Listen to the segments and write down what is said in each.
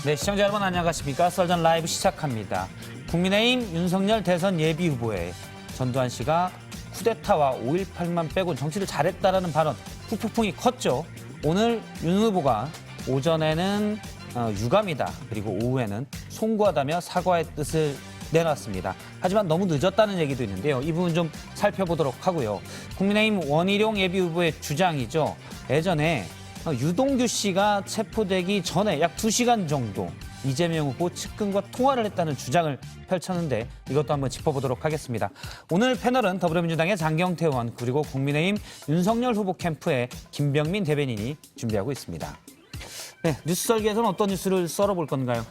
네, 시청자 여러분 안녕하십니까? 썰전 라이브 시작합니다. 국민의힘 윤석열 대선 예비 후보에 전두환 씨가 쿠데타와 5.18만 빼곤 정치를 잘했다라는 발언, 후폭풍이 컸죠. 오늘 윤 후보가 오전에는 유감이다, 그리고 오후에는 송구하다며 사과의 뜻을 내놨습니다. 하지만 너무 늦었다는 얘기도 있는데요. 이 부분 좀 살펴보도록 하고요. 국민의힘 원희룡 예비 후보의 주장이죠. 예전에 유동규 씨가 체포되기 전에 약 2시간 정도 이재명 후보 측근과 통화를 했다는 주장을 펼쳤는데 이것도 한번 짚어보도록 하겠습니다. 오늘 패널은 더불어민주당의 장경태 의원 그리고 국민의힘 윤석열 후보 캠프의 김병민 대변인이 준비하고 있습니다. 네, 뉴스 설계에서는 어떤 뉴스를 썰어볼 건가요?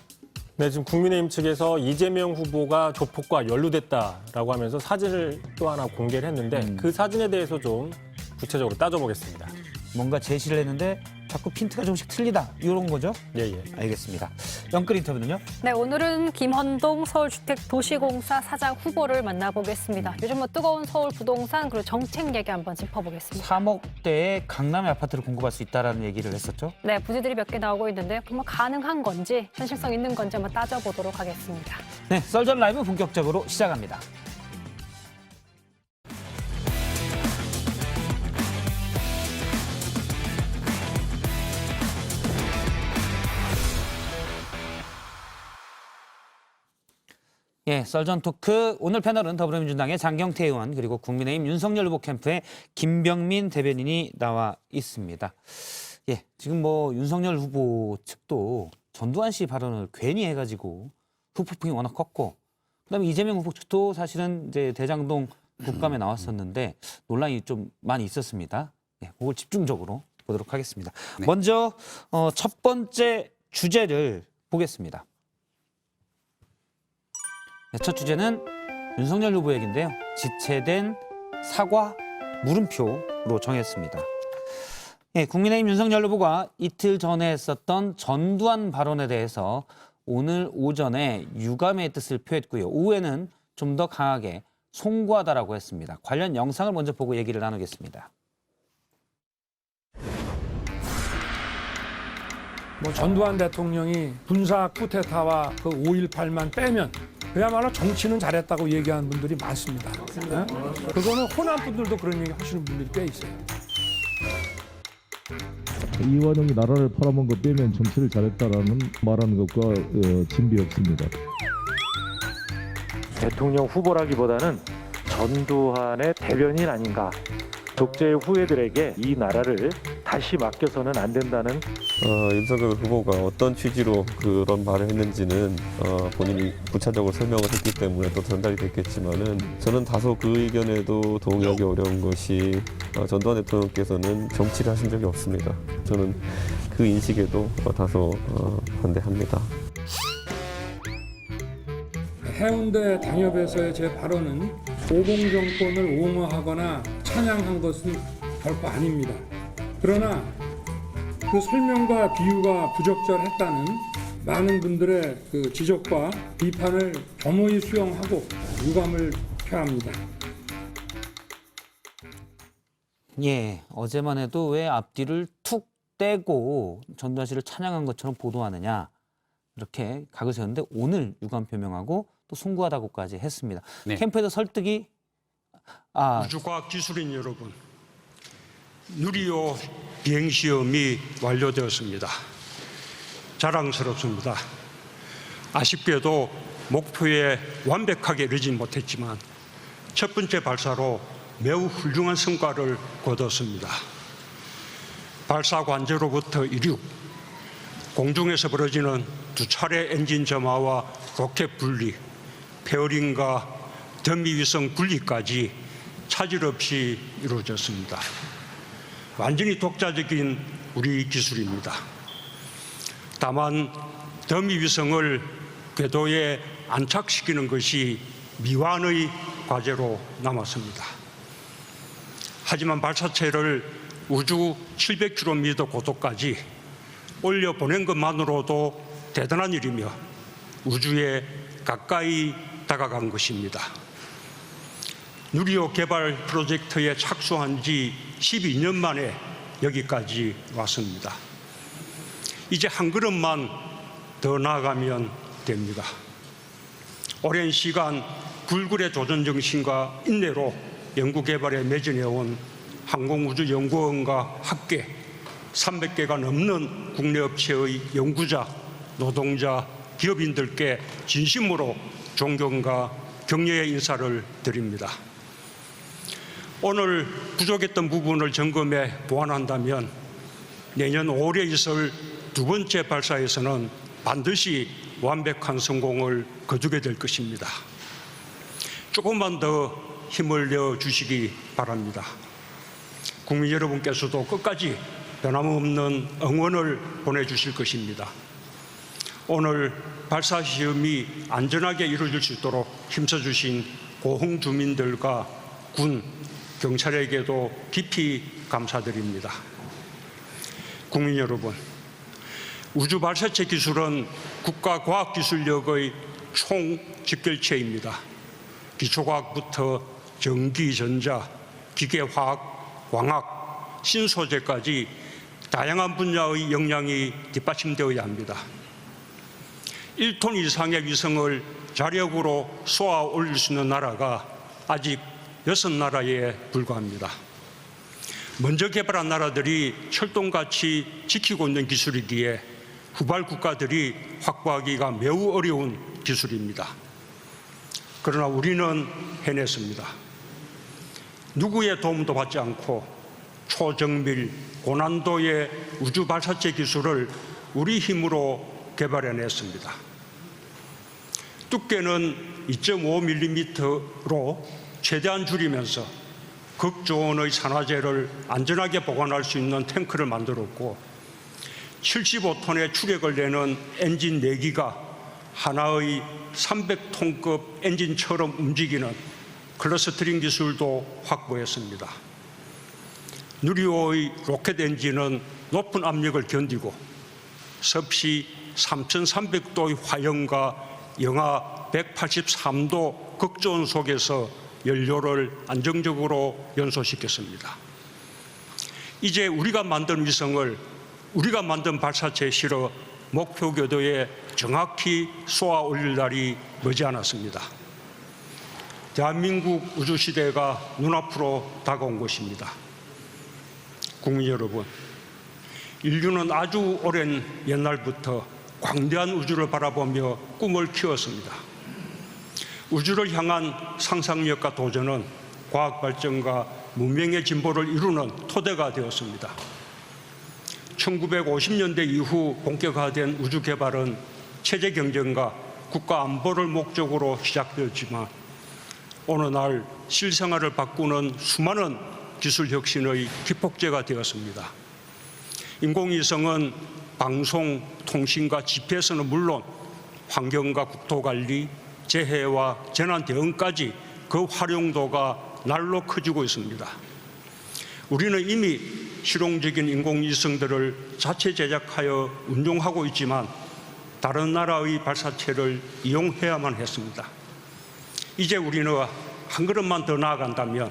네, 지금 국민의힘 측에서 이재명 후보가 조폭과 연루됐다라고 하면서 사진을 또 하나 공개를 했는데 그 사진에 대해서 좀 구체적으로 따져보겠습니다. 뭔가 제시를 했는데 자꾸 핀트가 조금씩 틀리다, 이런 거죠? 예. 알겠습니다. 영끌 인터뷰는요? 네, 오늘은 김헌동 서울주택도시공사 사장 후보를 만나보겠습니다. 요즘 뜨거운 서울 부동산 그리고 정책 얘기 한번 짚어보겠습니다. 3억대의 강남의 아파트를 공급할 수 있다는 얘기를 했었죠? 네, 부지들이 몇 개 나오고 있는데요. 정말 가능한 건지, 현실성 있는 건지 한번 따져보도록 하겠습니다. 네, 썰전 라이브 본격적으로 시작합니다. 예, 썰전 토크. 오늘 패널은 더불어민주당의 장경태 의원 그리고 국민의힘 윤석열 후보 캠프의 김병민 대변인이 나와 있습니다. 예, 지금 윤석열 후보 측도 전두환 씨 발언을 괜히 해가지고 후폭풍이 워낙 컸고, 그다음에 이재명 후보 측도 사실은 이제 대장동 국감에 나왔었는데 논란이 좀 많이 있었습니다. 예, 그걸 집중적으로 보도록 하겠습니다. 네. 먼저 첫 번째 주제를 보겠습니다. 네, 첫 주제는 윤석열 후보 얘기인데요. 지체된 사과 물음표로 정했습니다. 예, 국민의힘 윤석열 후보가 이틀 전에 했었던 전두환 발언에 대해서 오늘 오전에 유감의 뜻을 표했고요. 오후에는 좀 더 강하게 송구하다라고 했습니다. 관련 영상을 먼저 보고 얘기를 나누겠습니다. 전두환 대통령이 군사 쿠데타와 그 5.18만 빼면 그야말로 정치는 잘했다고 얘기하는 분들이 많습니다. 네? 그거는 호남 분들도 그런 얘기 하시는 분들이 꽤 있어요. 이완용이 나라를 팔아먹은 거 빼면 정치를 잘했다라는 말하는 것과 진비 없습니다. 대통령 후보라기보다는 전두환의 대변인 아닌가. 독재의 후예들에게 이 나라를 다시 맡겨서는 안 된다는 윤석열 후보가 어떤 취지로 그런 말을 했는지는 본인이 구체적으로 설명을 했기 때문에 또 전달이 됐겠지만은 저는 다소 그 의견에도 동의하기 어려운 것이 전두환 대통령께서는 정치를 하신 적이 없습니다. 저는 그 인식에도 다소 반대합니다. 해운대 당협에서의 제 발언은 오공정권을 옹호하거나 찬양한 것은 결코 아닙니다. 그러나 그 설명과 비유가 부적절했다는 많은 분들의 그 지적과 비판을 겸허히 수용하고 유감을 표합니다. 예, 어제만 해도 왜 앞뒤를 툭 떼고 전두환 씨를 찬양한 것처럼 보도하느냐, 이렇게 각을 세웠는데 오늘 유감 표명하고 또 송구하다고까지 했습니다. 네. 캠프에서 설득이 우주과학 기술인 여러분, 누리호 비행시험이 완료되었습니다. 자랑스럽습니다. 아쉽게도 목표에 완벽하게 이르지 못했지만 첫 번째 발사로 매우 훌륭한 성과를 거뒀습니다. 발사 관제로부터 이륙, 공중에서 벌어지는 두 차례 엔진 점화와 로켓 분리, 페어링과 더미 위성 분리까지 차질 없이 이루어졌습니다. 완전히 독자적인 우리 기술입니다. 다만 더미 위성을 궤도에 안착시키는 것이 미완의 과제로 남았습니다. 하지만 발사체를 우주 700km 고도까지 올려보낸 것만으로도 대단한 일이며 우주에 가까이 다가간 것입니다. 누리호 개발 프로젝트에 착수한 지 12년 만에 여기까지 왔습니다. 이제 한 걸음만 더 나아가면 됩니다. 오랜 시간 불굴의 도전 정신과 인내로 연구개발에 매진해온 항공우주연구원과 학계 300개가 넘는 국내 업체의 연구자, 노동자, 기업인들께 진심으로 존경과 격려의 인사를 드립니다. 오늘 부족했던 부분을 점검해 보완한다면 내년 5월에 있을 두 번째 발사에서는 반드시 완벽한 성공을 거두게 될 것입니다. 조금만 더 힘을 내어 주시기 바랍니다. 국민 여러분께서도 끝까지 변함없는 응원을 보내주실 것입니다. 오늘 발사 시험이 안전하게 이루어질 수 있도록 힘써주신 고흥 주민들과 군, 경찰에게도 깊이 감사드립니다. 국민 여러분, 우주 발사체 기술은 국가 과학기술력의 총직결체입니다. 기초과학부터 전기, 전자, 기계화학, 광학, 신소재까지 다양한 분야의 역량이 뒷받침되어야 합니다. 1톤 이상의 위성을 자력으로 쏘아 올릴 수 있는 나라가 아직 6나라에 불과합니다. 먼저 개발한 나라들이 철동같이 지키고 있는 기술이기에 후발 국가들이 확보하기가 매우 어려운 기술입니다. 그러나 우리는 해냈습니다. 누구의 도움도 받지 않고 초정밀, 고난도의 우주 발사체 기술을 우리 힘으로 개발해냈습니다. 두께는 2.5mm로 최대한 줄이면서 극저온의 산화제를 안전하게 보관할 수 있는 탱크를 만들었고 75톤의 추력을 내는 엔진 4기가 하나의 300톤급 엔진처럼 움직이는 클러스터링 기술도 확보했습니다. 누리호의 로켓 엔진은 높은 압력을 견디고 섭씨 3,300도의 화염과 영하 183도 극저온 속에서 연료를 안정적으로 연소시켰습니다. 이제 우리가 만든 위성을 우리가 만든 발사체에 실어 목표 궤도에 정확히 쏘아 올릴 날이 머지않았습니다. 대한민국 우주시대가 눈앞으로 다가온 것입니다. 국민 여러분, 인류는 아주 오랜 옛날부터 광대한 우주를 바라보며 꿈을 키웠습니다. 우주를 향한 상상력과 도전은 과학 발전과 문명의 진보를 이루는 토대가 되었습니다. 1950년대 이후 본격화된 우주 개발은 체제 경쟁과 국가 안보를 목적으로 시작되었지만 어느 날 실생활을 바꾸는 수많은 기술 혁신의 기폭제가 되었습니다. 인공위성은 방송, 통신과 GPS는 물론 환경과 국토관리, 재해와 재난 대응까지 그 활용도가 날로 커지고 있습니다. 우리는 이미 실용적인 인공위성들을 자체 제작하여 운용하고 있지만 다른 나라의 발사체를 이용해야만 했습니다. 이제 우리는 한 걸음만 더 나아간다면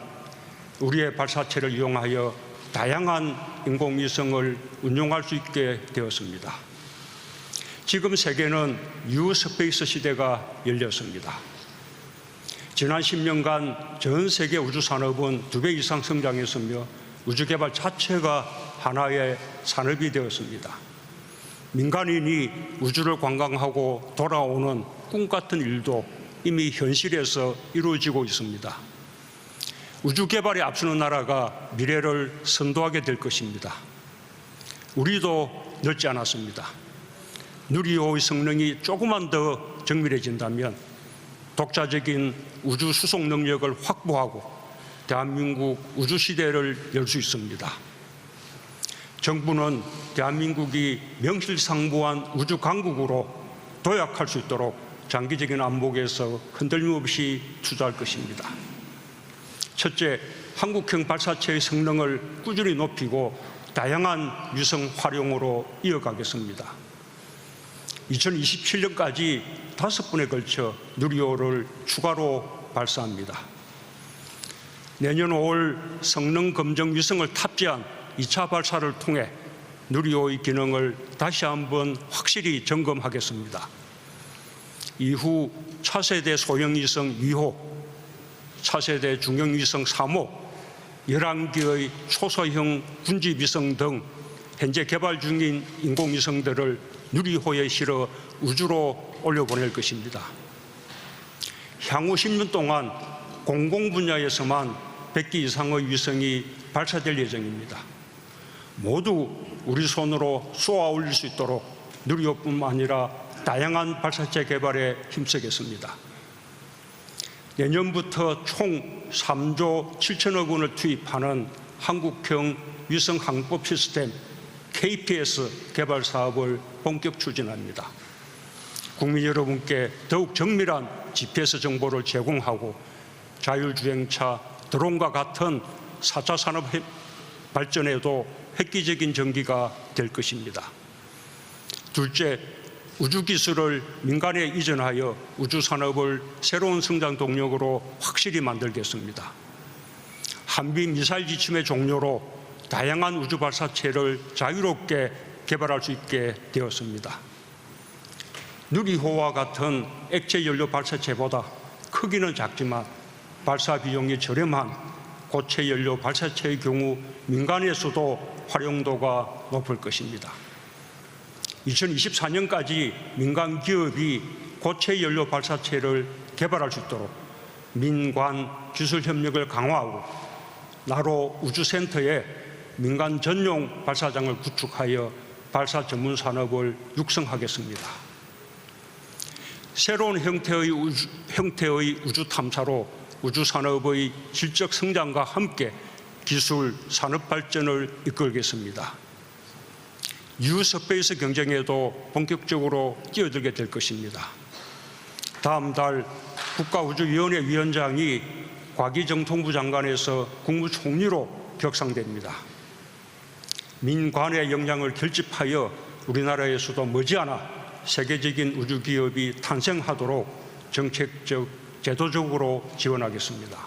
우리의 발사체를 이용하여 다양한 인공위성을 운용할 수 있게 되었습니다. 지금 세계는 뉴 스페이스 시대가 열렸습니다. 지난 10년간 전 세계 우주 산업은 2배 이상 성장했으며 우주 개발 자체가 하나의 산업이 되었습니다. 민간인이 우주를 관광하고 돌아오는 꿈 같은 일도 이미 현실에서 이루어지고 있습니다. 우주 개발에 앞서는 나라가 미래를 선도하게 될 것입니다. 우리도 늦지 않았습니다. 누리호의 성능이 조금만 더 정밀해진다면 독자적인 우주 수송 능력을 확보하고 대한민국 우주 시대를 열 수 있습니다. 정부는 대한민국이 명실상부한 우주 강국으로 도약할 수 있도록 장기적인 안목에서 흔들림 없이 투자할 것입니다. 첫째, 한국형 발사체의 성능을 꾸준히 높이고 다양한 위성 활용으로 이어가겠습니다. 2027년까지 5번에 걸쳐 누리호를 추가로 발사합니다. 내년 5월 성능 검정 위성을 탑재한 2차 발사를 통해 누리호의 기능을 다시 한번 확실히 점검하겠습니다. 이후 차세대 소형위성 2호, 차세대 중형위성 3호, 11기의 초소형 군집위성 등 현재 개발 중인 인공위성들을 누리호에 실어 우주로 올려보낼 것입니다. 향후 10년 동안 공공 분야에서만 100개 이상의 위성이 발사될 예정입니다. 모두 우리 손으로 쏘아 올릴 수 있도록 누리호뿐만 아니라 다양한 발사체 개발에 힘쓰겠습니다. 내년부터 총 3조 7천억 원을 투입하는 한국형 위성항법 시스템 KPS 개발 사업을 본격 추진합니다. 국민 여러분께 더욱 정밀한 GPS 정보를 제공하고 자율주행차, 드론과 같은 4차 산업 발전에도 획기적인 전기가 될 것입니다. 둘째, 우주기술을 민간에 이전하여 우주산업을 새로운 성장 동력으로 확실히 만들겠습니다. 한미 미사일 지침의 종료로 다양한 우주 발사체를 자유롭게 개발할 수 있게 되었습니다. 누리호와 같은 액체 연료 발사체보다 크기는 작지만 발사 비용이 저렴한 고체 연료 발사체의 경우 민간에서도 활용도가 높을 것입니다. 2024년까지 민간 기업이 고체 연료 발사체를 개발할 수 있도록 민관 기술 협력을 강화하고 나로 우주센터에 민간 전용 발사장을 구축하여 발사 전문 산업을 육성하겠습니다. 새로운 형태의 우주 탐사로 우주 산업의 질적 성장과 함께 기술 산업 발전을 이끌겠습니다. 뉴 스페이스 경쟁에도 본격적으로 뛰어들게 될 것입니다. 다음 달 국가우주위원회 위원장이 과기정통부 장관에서 국무총리로 격상됩니다. 민관의 역량을 결집하여 우리나라에서도 머지않아 세계적인 우주 기업이 탄생하도록 정책적, 제도적으로 지원하겠습니다.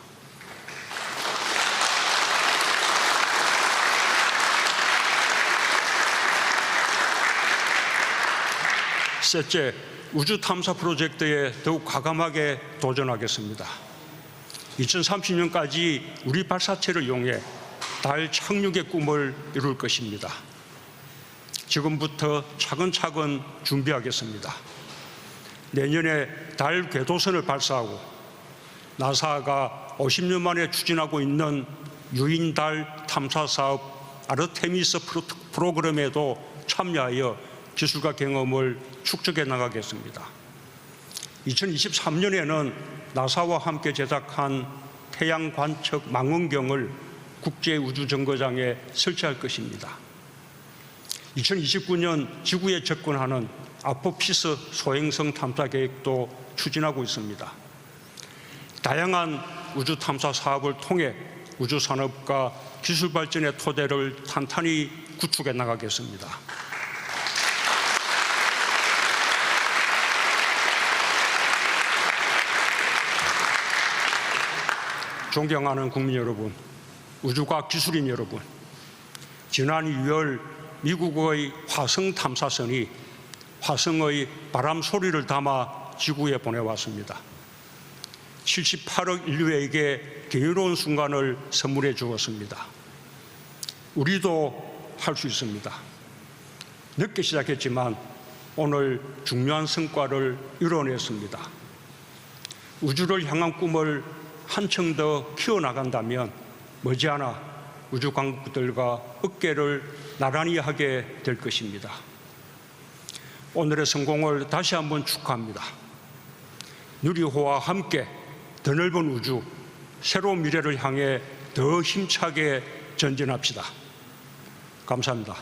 셋째, 우주 탐사 프로젝트에 더욱 과감하게 도전하겠습니다. 2030년까지 우리 발사체를 이용해 달 착륙의 꿈을 이룰 것입니다. 지금부터 차근차근 준비하겠습니다. 내년에 달 궤도선을 발사하고 나사가 50년 만에 추진하고 있는 유인 달 탐사 사업 아르테미스 프로그램에도 참여하여 기술과 경험을 축적해 나가겠습니다. 2023년에는 나사와 함께 제작한 태양 관측 망원경을 국제우주정거장에 설치할 것입니다. 2029년 지구에 접근하는 아포피스 소행성 탐사 계획도 추진하고 있습니다. 다양한 우주 탐사 사업을 통해 우주 산업과 기술 발전의 토대를 탄탄히 구축해 나가겠습니다. 존경하는 국민 여러분, 우주과학 기술인 여러분, 지난 2월 미국의 화성 탐사선이 화성의 바람 소리를 담아 지구에 보내왔습니다. 78억 인류에게 경이로운 순간을 선물해 주었습니다. 우리도 할 수 있습니다. 늦게 시작했지만 오늘 중요한 성과를 이뤄냈습니다. 우주를 향한 꿈을 한층 더 키워나간다면 머지않아 우주 강국들과 어깨를 나란히 하게 될 것입니다. 오늘의 성공을 다시 한번 축하합니다. 누리호와 함께 더 넓은 우주, 새로운 미래를 향해 더 힘차게 전진합시다. 감사합니다.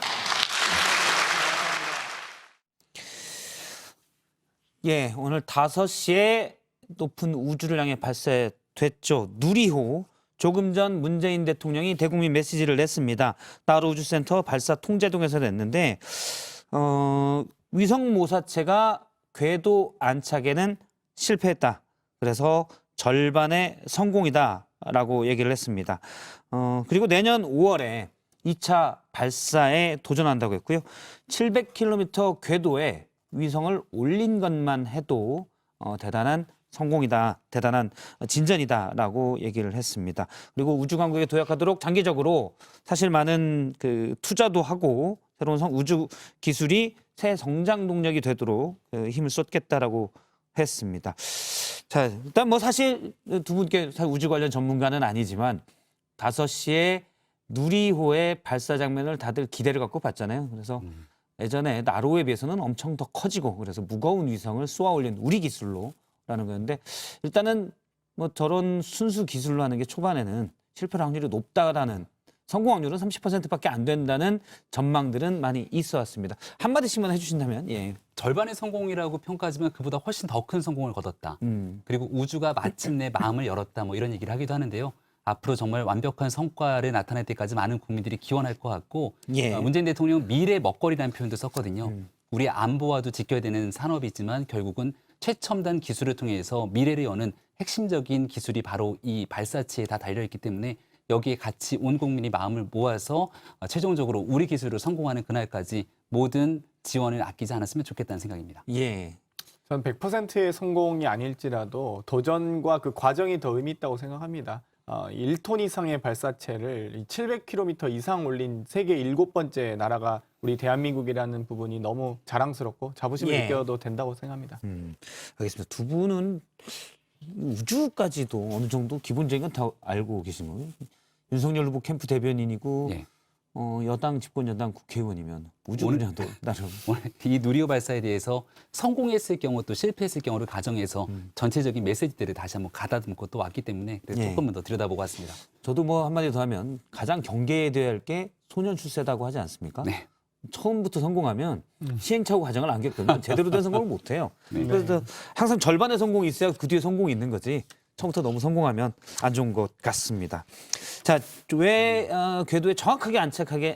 예, 오늘 5시에 높은 우주를 향해 발사됐죠. 누리호. 조금 전 문재인 대통령이 대국민 메시지를 냈습니다. 나로 우주센터 발사 통제동에서 냈는데 위성 모사체가 궤도 안착에는 실패했다. 그래서 절반의 성공이다라고 얘기를 했습니다. 그리고 내년 5월에 2차 발사에 도전한다고 했고요. 700km 궤도에 위성을 올린 것만 해도 대단한 성공이다, 대단한 진전이다라고 얘기를 했습니다. 그리고 우주 강국에 도약하도록 장기적으로 사실 많은 그 투자도 하고 새로운 우주 기술이 새 성장 동력이 되도록 힘을 쏟겠다라고 했습니다. 자, 일단 뭐 사실 두 분께 우주 관련 전문가는 아니지만 5시에 누리호의 발사 장면을 다들 기대를 갖고 봤잖아요. 그래서 예전에 나로에 비해서는 엄청 더 커지고 그래서 무거운 위성을 쏘아 올린 우리 기술로라는 거였는데 일단은 뭐 저런 순수 기술로 하는 게 초반에는 실패 확률이 높다라는 성공 확률은 30%밖에 안 된다는 전망들은 많이 있어 왔습니다. 한마디씩만 해주신다면 예. 절반의 성공이라고 평가하지만 그보다 훨씬 더 큰 성공을 거뒀다. 그리고 우주가 마침내 마음을 열었다. 뭐 이런 얘기를 하기도 하는데요. 앞으로 정말 완벽한 성과를 나타낼 때까지 많은 국민들이 기원할 것 같고 예. 문재인 대통령은 미래 먹거리라는 표현도 썼거든요. 우리 안보와도 지켜야 되는 산업이지만 결국은 최첨단 기술을 통해서 미래를 여는 핵심적인 기술이 바로 이 발사체에 다 달려있기 때문에 여기에 같이 온 국민이 마음을 모아서 최종적으로 우리 기술을 성공하는 그날까지 모든 지원을 아끼지 않았으면 좋겠다는 생각입니다. 예. 전 100%의 성공이 아닐지라도 도전과 그 과정이 더 의미 있다고 생각합니다. 1톤 이상의 발사체를 700km 이상 올린 세계 7번째 나라가 우리 대한민국이라는 부분이 너무 자랑스럽고 자부심을 예. 느껴도 된다고 생각합니다. 알겠습니다. 두 분은 우주까지도 어느 정도 기본적인 건 다 알고 계신 거예요? 윤석열 후보 캠프 대변인이고 예. 여당 집권 여당 국회의원이면 우주 분야도 나름 오늘 이 누리호 발사에 대해서 성공했을 경우 또 실패했을 경우를 가정해서 전체적인 메시지들을 다시 한번 가다듬고 또 왔기 때문에 예. 조금만 더 들여다보고 왔습니다. 저도 뭐 한마디 더 하면 가장 경계해야 할 게 소년 출세다고 하지 않습니까? 네. 처음부터 성공하면 시행착오 과정을 안 겪으면 제대로 된 성공을 못 해요. 네. 그래서 항상 절반의 성공이 있어야 그 뒤에 성공이 있는 거지. 처음부터 너무 성공하면 안 좋은 것 같습니다. 자, 왜 궤도에 정확하게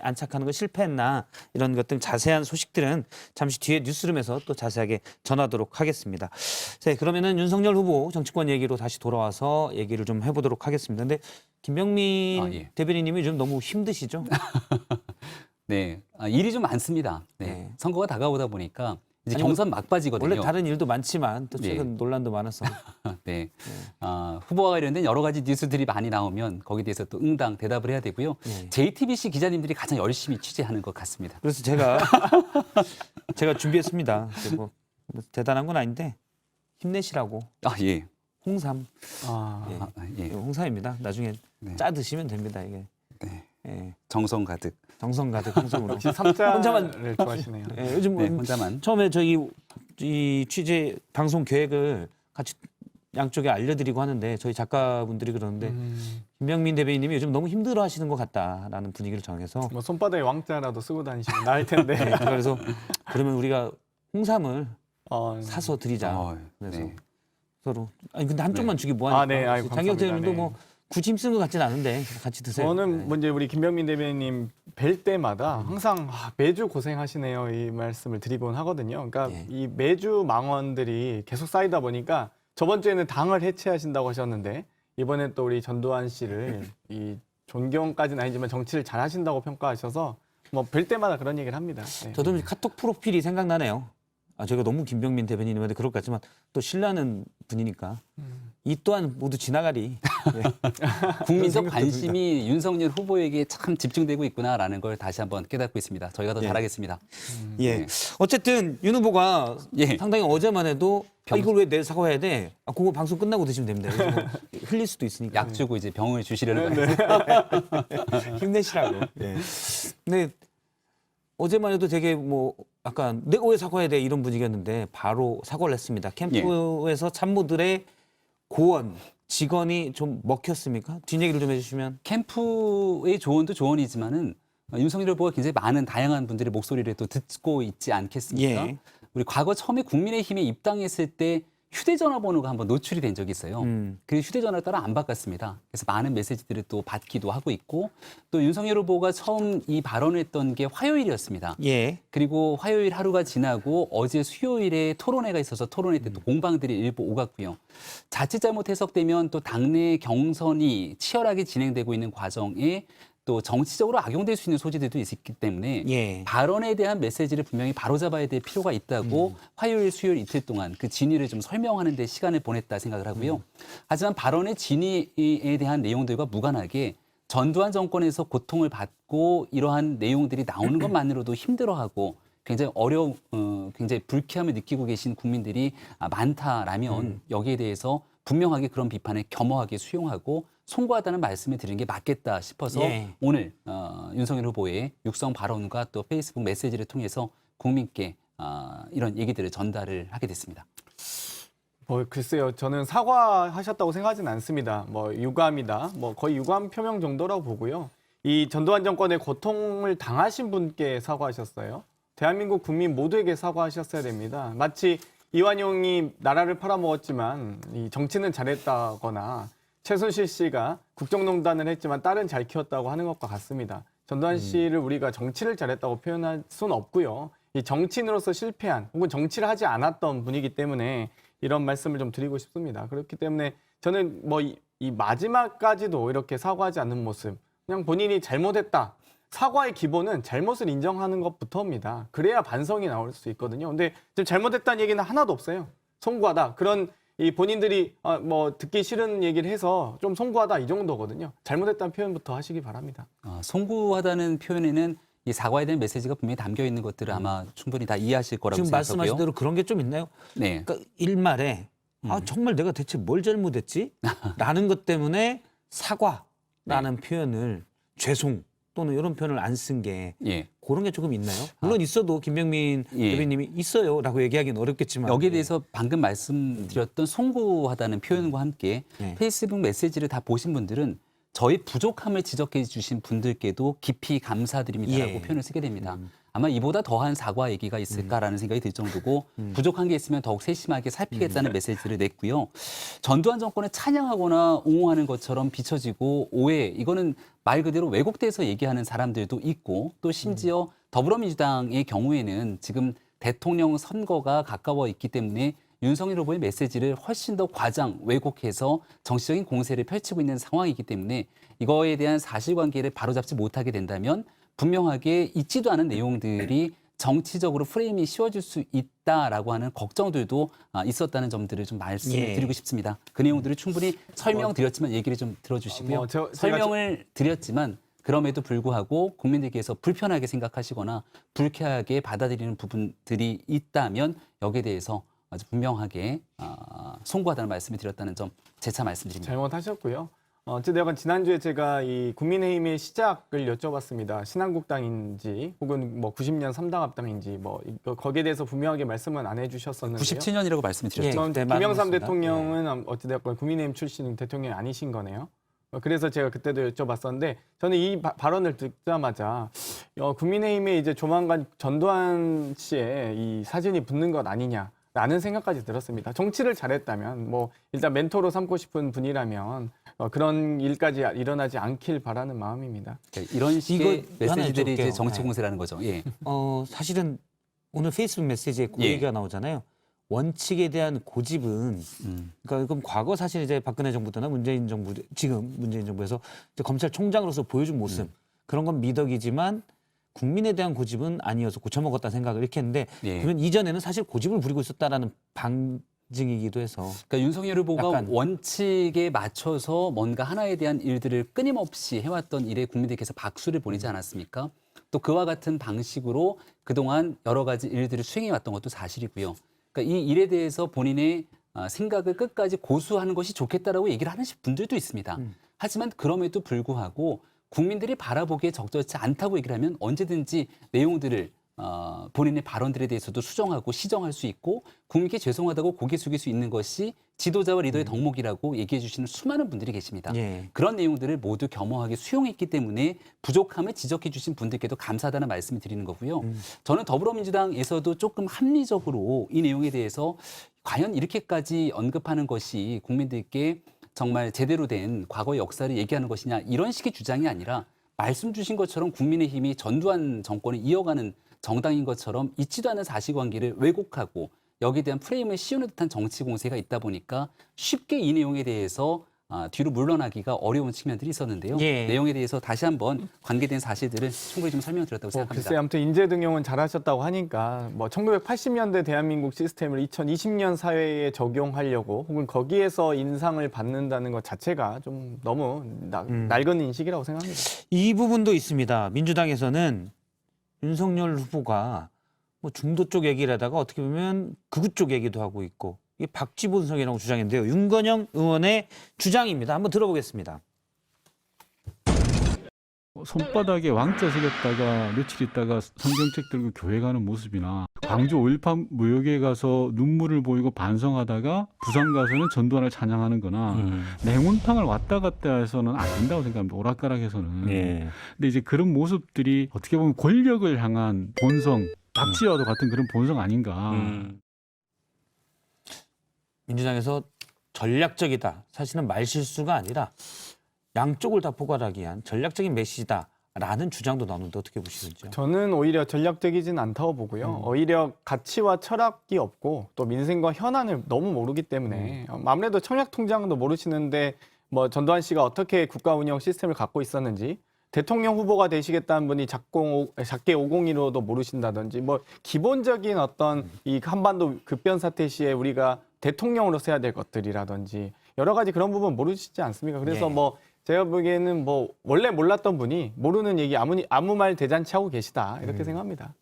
안착하는 거 실패했나 이런 것들 자세한 소식들은 잠시 뒤에 뉴스룸에서 또 자세하게 전하도록 하겠습니다. 자, 그러면은 윤석열 후보 정치권 얘기로 다시 돌아와서 얘기를 좀 해보도록 하겠습니다. 근데 김병민 예. 대변인님이 좀 너무 힘드시죠? 네, 일이 좀 많습니다. 네. 네. 선거가 다가오다 보니까 이제 아니, 경선 막바지거든요. 원래 다른 일도 많지만 또 최근 예. 논란도 많아서 네. 후보와 관련된 여러 가지 뉴스들이 많이 나오면 거기에 대해서 또 응당 대답을 해야 되고요. 예. JTBC 기자님들이 가장 열심히 취재하는 것 같습니다. 그래서 제가 준비했습니다. 뭐 대단한 건 아닌데 힘내시라고 예. 홍삼 예. 홍삼입니다. 나중에 네. 짜 드시면 됩니다. 이게 네. 예. 정성 가득. 정성 가득 홍삼으로. 역시 삼자를 좋아하시네요. 예, 요즘 네, 혼자만. 처음에 저희 이 취재 방송 계획을 같이 양쪽에 알려드리고 하는데 저희 작가분들이 그러는데 김병민 대변인님이 요즘 너무 힘들어하시는 것 같다라는 분위기를 정해서 뭐 손바닥에 왕자라도 쓰고 다니시면 나을 텐데. 네, 그래서 그러면 우리가 홍삼을 어, 사서 드리자. 그래서 네. 서로 아니 근데 한쪽만 주기 뭐하니까. 아, 네, 아이고, 장경태 감사합니다. 님도 네. 뭐 굳이 힘쓴 것 같진 않은데 같이 드세요. 저는 네. 뭐 이제 우리 김병민 대변인님 뵐 때마다 항상 매주 고생하시네요 이 말씀을 드리곤 하거든요. 그러니까 네. 이 매주 망언들이 계속 쌓이다 보니까 저번 주에는 당을 해체하신다고 하셨는데 이번에 또 우리 전두환 씨를 이 존경까지는 아니지만 정치를 잘하신다고 평가하셔서 뭐 뵐 때마다 그런 얘기를 합니다. 네. 저도 카톡 프로필이 생각나네요. 제가 너무 김병민 대변인님한테 그럴 것 같지만 또 신뢰하는 분이니까 이 또한 모두 지나가리. 국민적 관심이 윤석열 후보에게 참 집중되고 있구나라는 걸 다시 한번 깨닫고 있습니다. 저희가 더 예. 잘하겠습니다. 예. 네. 어쨌든 윤 후보가 예. 상당히 어제만 해도 이걸 왜 내일 사과해야 돼? 그거 방송 끝나고 드시면 됩니다. 그래서 뭐 흘릴 수도 있으니까. 약 주고 이제 병을 주시려는 거예요. 힘내시라고. 예. 근데 어제만 해도 되게 뭐 약간 내가 왜 사과해야 돼 이런 분위기였는데 바로 사과를 했습니다. 캠프에서 참모들의 고언, 직언이 좀 먹혔습니까? 뒷얘기를 좀 해주시면. 캠프의 조언도 조언이지만은 윤석열 후보가 굉장히 많은 다양한 분들의 목소리를 또 듣고 있지 않겠습니까? 예. 우리 과거 처음에 국민의힘에 입당했을 때 휴대전화 번호가 한번 노출이 된 적이 있어요. 그 휴대전화를 따라 안 바꿨습니다. 그래서 많은 메시지들을 또 받기도 하고 있고 또 윤석열 후보가 처음 이 발언을 했던 게 화요일이었습니다. 예. 그리고 화요일 하루가 지나고 어제 수요일에 토론회가 있어서 토론회 때 또 공방들이 일부 오갔고요. 자칫 잘못 해석되면 또 당내 경선이 치열하게 진행되고 있는 과정에 또 정치적으로 악용될 수 있는 소지들도 있기 때문에 예. 발언에 대한 메시지를 분명히 바로잡아야 될 필요가 있다고 화요일, 수요일 이틀 동안 그 진위를 좀 설명하는 데 시간을 보냈다 생각을 하고요. 하지만 발언의 진위에 대한 내용들과 무관하게 전두환 정권에서 고통을 받고 이러한 내용들이 나오는 것만으로도 힘들어하고 굉장히 굉장히 불쾌함을 느끼고 계신 국민들이 많다라면 여기에 대해서 분명하게 그런 비판을 겸허하게 수용하고 송구하다는 말씀을 드리는 게 맞겠다 싶어서 예. 오늘 윤석열 후보의 육성 발언과 또 페이스북 메시지를 통해서 국민께 이런 얘기들을 전달을 하게 됐습니다. 글쎄요. 저는 사과하셨다고 생각하진 않습니다. 유감이다. 거의 유감 표명 정도라고 보고요. 이 전두환 정권의 고통을 당하신 분께 사과하셨어요. 대한민국 국민 모두에게 사과하셨어야 됩니다. 마치 이완용이 나라를 팔아먹었지만 이 정치는 잘했다거나 최순실 씨가 국정농단을 했지만 딸은 잘 키웠다고 하는 것과 같습니다. 전두환 씨를 우리가 정치를 잘했다고 표현할 수는 없고요. 이 정치인으로서 실패한 혹은 정치를 하지 않았던 분이기 때문에 이런 말씀을 좀 드리고 싶습니다. 그렇기 때문에 저는 이 마지막까지도 이렇게 사과하지 않는 모습, 그냥 본인이 잘못했다. 사과의 기본은 잘못을 인정하는 것부터입니다. 그래야 반성이 나올 수 있거든요. 근데 지금 잘못했다는 얘기는 하나도 없어요. 송구하다. 그런 이 본인들이 듣기 싫은 얘기를 해서 좀 송구하다 이 정도거든요. 잘못했다는 표현부터 하시기 바랍니다. 송구하다는 표현에는 이 사과에 대한 메시지가 분명히 담겨 있는 것들을 아마 충분히 다 이해하실 거라고 지금 생각하고요. 말씀하신 대로 그런 게 좀 있나요? 네. 그러니까 일말에 정말 내가 대체 뭘 잘못했지? 라는 것 때문에 사과라는 표현을 죄송 또는 이런 표현을 안 쓴 게 예. 그런 게 조금 있나요? 물론 있어도 김병민 예. 대변님이 있어요라고 얘기하기는 어렵겠지만 여기에 대해서 방금 말씀드렸던 송구하다는 표현과 함께 네. 페이스북 메시지를 다 보신 분들은 저희 부족함을 지적해 주신 분들께도 깊이 감사드립니다라고 예. 표현을 쓰게 됩니다. 아마 이보다 더한 사과 얘기가 있을까라는 생각이 들 정도고 부족한 게 있으면 더욱 세심하게 살피겠다는 메시지를 냈고요. 전두환 정권을 찬양하거나 옹호하는 것처럼 비춰지고 오해, 이거는 말 그대로 왜곡돼서 얘기하는 사람들도 있고 또 심지어 더불어민주당의 경우에는 지금 대통령 선거가 가까워 있기 때문에 윤석열 후보의 메시지를 훨씬 더 과장, 왜곡해서 정치적인 공세를 펼치고 있는 상황이기 때문에 이거에 대한 사실관계를 바로잡지 못하게 된다면 분명하게 있지도 않은 내용들이 정치적으로 프레임이 씌워질 수 있다라고 하는 걱정들도 있었다는 점들을 좀 말씀을 드리고 싶습니다. 그 내용들을 충분히 설명드렸지만 얘기를 좀 들어주시고요. 설명을 드렸지만 그럼에도 불구하고 국민들께서 불편하게 생각하시거나 불쾌하게 받아들이는 부분들이 있다면 여기에 대해서 아주 분명하게 송구하다는 말씀을 드렸다는 점 재차 말씀드립니다. 잘못하셨고요. 어찌되건 지난주에 제가 이 국민의힘의 시작을 여쭤봤습니다. 신한국당인지 혹은 90년 3당 합당인지 거기에 대해서 분명하게 말씀은 안 해주셨었는데요. 97년이라고 말씀을 드렸죠. 네, 김영삼 맞습니다. 대통령은 어찌되건 국민의힘 출신 대통령이 아니신 거네요. 그래서 제가 그때도 여쭤봤었는데 저는 이 발언을 듣자마자 국민의힘에 이제 조만간 전두환 씨의 이 사진이 붙는 것 아니냐라는 생각까지 들었습니다. 정치를 잘했다면 일단 멘토로 삼고 싶은 분이라면 그런 일까지 일어나지 않길 바라는 마음입니다. 이런 식의 이거 하나 메시지들이 이제 여쭤볼게요. 정치 공세라는 거죠. 예. 사실은 오늘 페이스북 메시지에 그 예. 얘기가 나오잖아요. 원칙에 대한 고집은 그러니까 그럼 과거 사실 이제 박근혜 정부 때나 문재인 정부 지금 문재인 정부에서 이제 검찰총장으로서 보여준 모습 그런 건 미덕이지만 국민에 대한 고집은 아니어서 고쳐먹었다 생각을 이렇게 했는데 예. 그러면 이전에는 사실 고집을 부리고 있었다라는 방증이기도 해서 그러니까 윤석열 후보가 약간 원칙에 맞춰서 뭔가 하나에 대한 일들을 끊임없이 해왔던 일에 국민들께서 박수를 보내지 않았습니까? 또 그와 같은 방식으로 그동안 여러 가지 일들을 수행해왔던 것도 사실이고요. 그러니까 이 일에 대해서 본인의 생각을 끝까지 고수하는 것이 좋겠다라고 얘기를 하는 분들도 있습니다. 하지만 그럼에도 불구하고 국민들이 바라보기에 적절치 않다고 얘기를 하면 언제든지 내용들을 본인의 발언들에 대해서도 수정하고 시정할 수 있고 국민께 죄송하다고 고개 숙일 수 있는 것이 지도자와 리더의 덕목이라고 얘기해 주시는 수많은 분들이 계십니다. 예. 그런 내용들을 모두 겸허하게 수용했기 때문에 부족함을 지적해 주신 분들께도 감사하다는 말씀을 드리는 거고요. 저는 더불어민주당에서도 조금 합리적으로 이 내용에 대해서 과연 이렇게까지 언급하는 것이 국민들께 정말 제대로 된 과거의 역사를 얘기하는 것이냐 이런 식의 주장이 아니라 말씀 주신 것처럼 국민의힘이 전두환 정권을 이어가는 정당인 것처럼 있지도 않은 사실관계를 왜곡하고 여기에 대한 프레임을 씌우는 듯한 정치 공세가 있다 보니까 쉽게 이 내용에 대해서 뒤로 물러나기가 어려운 측면들이 있었는데요. 예. 내용에 대해서 다시 한번 관계된 사실들을 충분히 좀 설명드렸다고 생각합니다. 글쎄 아무튼 인재 등용은 잘하셨다고 하니까 뭐 1980년대 대한민국 시스템을 2020년 사회에 적용하려고 혹은 거기에서 인상을 받는다는 것 자체가 좀 너무 낡은 인식이라고 생각합니다. 이 부분도 있습니다. 민주당에서는 윤석열 후보가 뭐 중도 쪽 얘기를 하다가 어떻게 보면 극우 쪽 얘기도 하고 있고 이게 박쥐본성이라고 주장인데요. 윤건영 의원의 주장입니다. 한번 들어보겠습니다. 손바닥에 왕자 새겼다가 며칠 있다가 성경책 들고 교회 가는 모습이나 광주 5.18 무역에 가서 눈물을 보이고 반성하다가 부산 가서는 전두환을 찬양하는 거나 냉온탕을 왔다 갔다 해서는 안 된다고 생각합니다. 오락가락해서는. 예. 근데 이제 그런 모습들이 어떻게 보면 권력을 향한 본성, 박쥐와도 같은 그런 본성 아닌가. 민주당에서 전략적이다. 사실은 말실수가 아니라 양쪽을 다 포괄하기 위한 전략적인 메시지다라는 주장도 나오는데 어떻게 보시는지요? 저는 오히려 전략적이진 않다고 보고요. 오히려 가치와 철학이 없고 또 민생과 현안을 너무 모르기 때문에 아무래도 청약통장도 모르시는데 뭐 전두환 씨가 어떻게 국가 운영 시스템을 갖고 있었는지 대통령 후보가 되시겠다는 분이 작게 501호도 모르신다든지 뭐 기본적인 어떤 이 한반도 급변 사태 시에 우리가 대통령으로서 해야 될 것들이라든지 여러 가지 그런 부분 모르시지 않습니까? 그래서 뭐 제가 보기에는 뭐 원래 몰랐던 분이 모르는 얘기 아무 말 대잔치 하고 계시다 이렇게 생각합니다.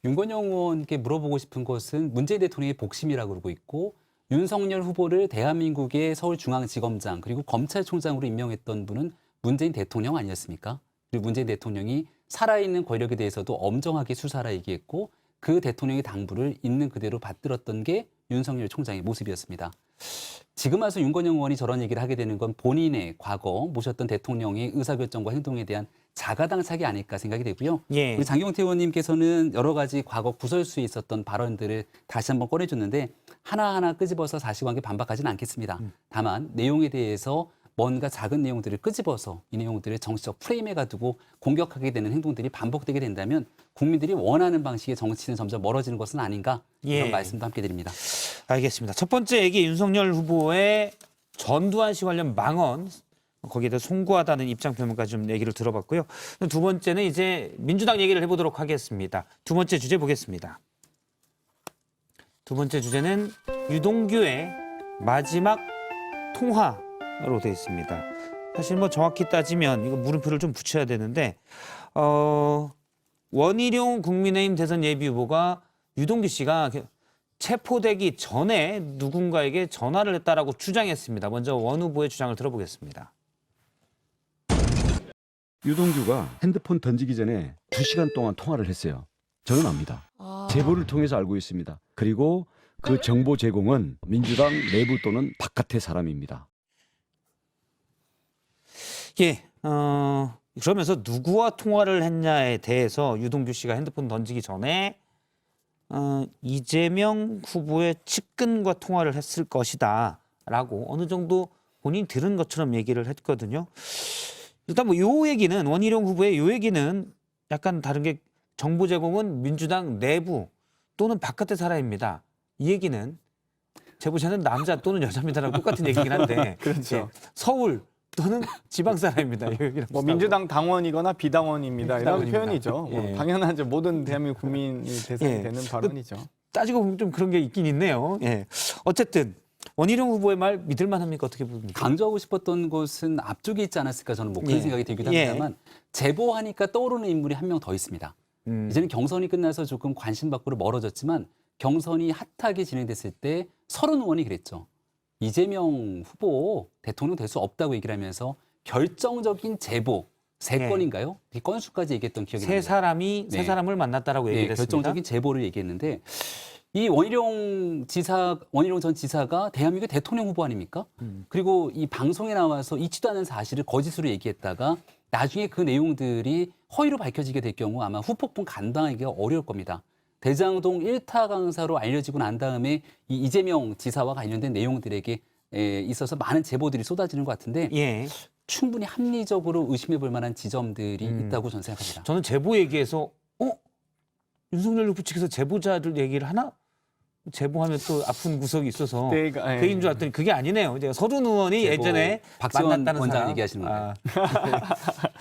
윤건영 의원께 물어보고 싶은 것은 문재인 대통령의 복심이라고 그러고 있고 윤석열 후보를 대한민국의 서울중앙지검장 그리고 검찰총장으로 임명했던 분은 문재인 대통령 아니었습니까? 그리고 문재인 대통령이 살아있는 권력에 대해서도 엄정하게 수사하라 얘기했고 그 대통령의 당부를 있는 그대로 받들었던 게 윤석열 총장의 모습이었습니다. 지금 와서 윤건영 의원이 저런 얘기를 하게 되는 건 본인의 과거 모셨던 대통령의 의사결정과 행동에 대한 자가당착이 아닐까 생각이 되고요. 예. 우리 장경태 의원님께서는 여러 가지 과거 구설수에 있었던 발언들을 다시 한번 꺼내줬는데 하나하나 끄집어서 사실관계 반박하지는 않겠습니다. 다만 내용에 대해서 뭔가 작은 내용들을 끄집어서 이 내용들을 정치적 프레임에 가두고 공격하게 되는 행동들이 반복되게 된다면 국민들이 원하는 방식의 정치는 점점 멀어지는 것은 아닌가 이런 말씀도 함께 드립니다. 알겠습니다. 첫 번째 얘기 윤석열 후보의 전두환 씨 관련 망언 거기에 대해 송구하다는 입장 표명까지 좀 얘기를 들어봤고요. 두 번째는 이제 민주당 얘기를 해보도록 하겠습니다. 두 번째 주제 보겠습니다. 두 번째 주제는 유동규의 마지막 통화로 되어 있습니다. 사실 뭐 정확히 따지면 이거 물음표를 좀 붙여야 되는데 원희룡 국민의힘 대선 예비후보가 유동규 씨가 체포되기 전에 누군가에게 전화를 했다라고 주장했습니다. 먼저 원 후보의 주장을 들어보겠습니다. 유동규가 핸드폰 던지기 전에 2시간 동안 통화를 했어요. 저는 압니다. 제보를 통해서 알고 있습니다. 그리고 그 정보 제공은 민주당 내부 또는 바깥의 사람입니다. 예, 그러면서 누구와 통화를 했냐에 대해서 유동규 씨가 핸드폰 던지기 전에 이재명 후보의 측근과 통화를 했을 것이다 라고 어느 정도 본인이 들은 것처럼 얘기를 했거든요. 일단 뭐 요 얘기는 원희룡 후보의 요 얘기는 약간 다른 게 정보 제공은 민주당 내부 또는 바깥의 사람입니다. 이 얘기는 제보자는 남자 또는 여자입니다라고 똑같은 얘기긴 한데 그렇죠. 예, 서울 또는 지방 사람입니다. 이 얘기랑 뭐 비슷하고. 민주당 당원이거나 비당원입니다. 이런 비당원입니다. 표현이죠. 예. 뭐 당연하죠. 모든 대한민국 국민이 대상이 예. 되는 발언이죠. 따지고 보면 좀 그런 게 있긴 있네요. 예. 어쨌든 원희룡 후보의 말 믿을 만합니까? 어떻게 봅니까? 강조하고 싶었던 것은 앞쪽에 있지 않았을까 저는 뭐 그런 생각이 들기도 합니다만 제보하니까 떠오르는 인물이 한 명 더 있습니다. 이제는 경선이 끝나서 조금 관심 밖으로 멀어졌지만 경선이 핫하게 진행됐을 때 서른 의원이 그랬죠. 이재명 후보 대통령 될 수 없다고 얘기를 하면서 결정적인 제보 3건인가요? 이 건수까지 얘기했던 기억이 납니다. 세 사람을 만났다라고 얘기를 했습니다. 결정적인 제보를 얘기했는데 이 원희룡 전 지사가 대한민국의 대통령 후보 아닙니까? 그리고 이 방송에 나와서 있지도 않은 사실을 거짓으로 얘기했다가 나중에 그 내용들이 허위로 밝혀지게 될 경우 아마 후폭풍 감당하기가 어려울 겁니다. 대장동 1타 강사로 알려지고 난 다음에 이 이재명 지사와 관련된 내용들에게 있어서 많은 제보들이 쏟아지는 것 같은데 충분히 합리적으로 의심해 볼 만한 지점들이 있다고 저는 생각합니다. 저는 제보 얘기에서 윤석열 후보 측에서 제보자들 얘기를 하나? 제보하면 또 아픈 구석이 있어서 네, 그인 줄 알았더니 그게 아니네요. 이제 서른 의원이 예전에 박지원 만났다는 원장 사람. 얘기하시는 거예요. 아,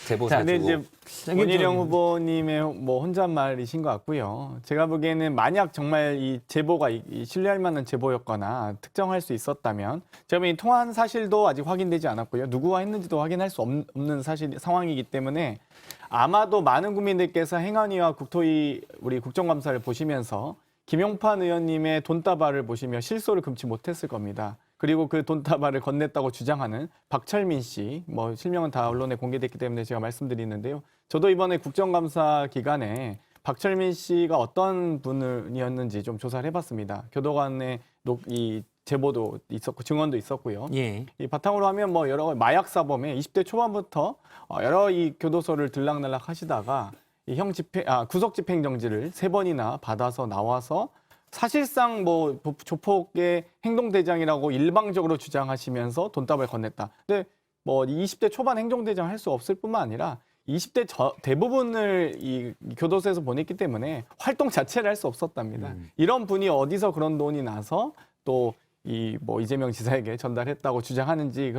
제보 근데 사주. 이제 원희룡 후보님의 뭐 혼잣말이신 것 같고요. 제가 보기에는 만약 정말 이 제보가 이 신뢰할 만한 제보였거나 특정할 수 있었다면 제가 보기엔 통화한 사실도 아직 확인되지 않았고요. 누구와 했는지도 확인할 수 없는 사실 상황이기 때문에 아마도 많은 국민들께서 행안위와 국토위 우리 국정감사를 보시면서 김용판 의원님의 돈다발을 보시며 실소를 금치 못했을 겁니다. 그리고 그 돈다발을 건넸다고 주장하는 박철민 씨, 뭐 실명은 다 언론에 공개됐기 때문에 제가 말씀드리는데요. 저도 이번에 국정감사 기간에 박철민 씨가 어떤 분이었는지 좀 조사를 해봤습니다. 교도관의 이 제보도 있었고 증언도 있었고요. 예. 이 바탕으로 하면 뭐 여러 마약 사범에 20대 초반부터 여러 이 교도소를 들락날락 하시다가 이 구속 집행 정지를 3번이나 받아서 나와서 사실상 뭐 조폭의 행동대장이라고 일방적으로 주장하시면서 돈다발 건넸다. 근데 뭐 20대 초반 행동대장 할 수 없을 뿐만 아니라 20대 대부분을 이 교도소에서 보냈기 때문에 활동 자체를 할 수 없었답니다. 이런 분이 어디서 그런 돈이 나서 또 이 뭐 이재명 지사에게 전달했다고 주장하는지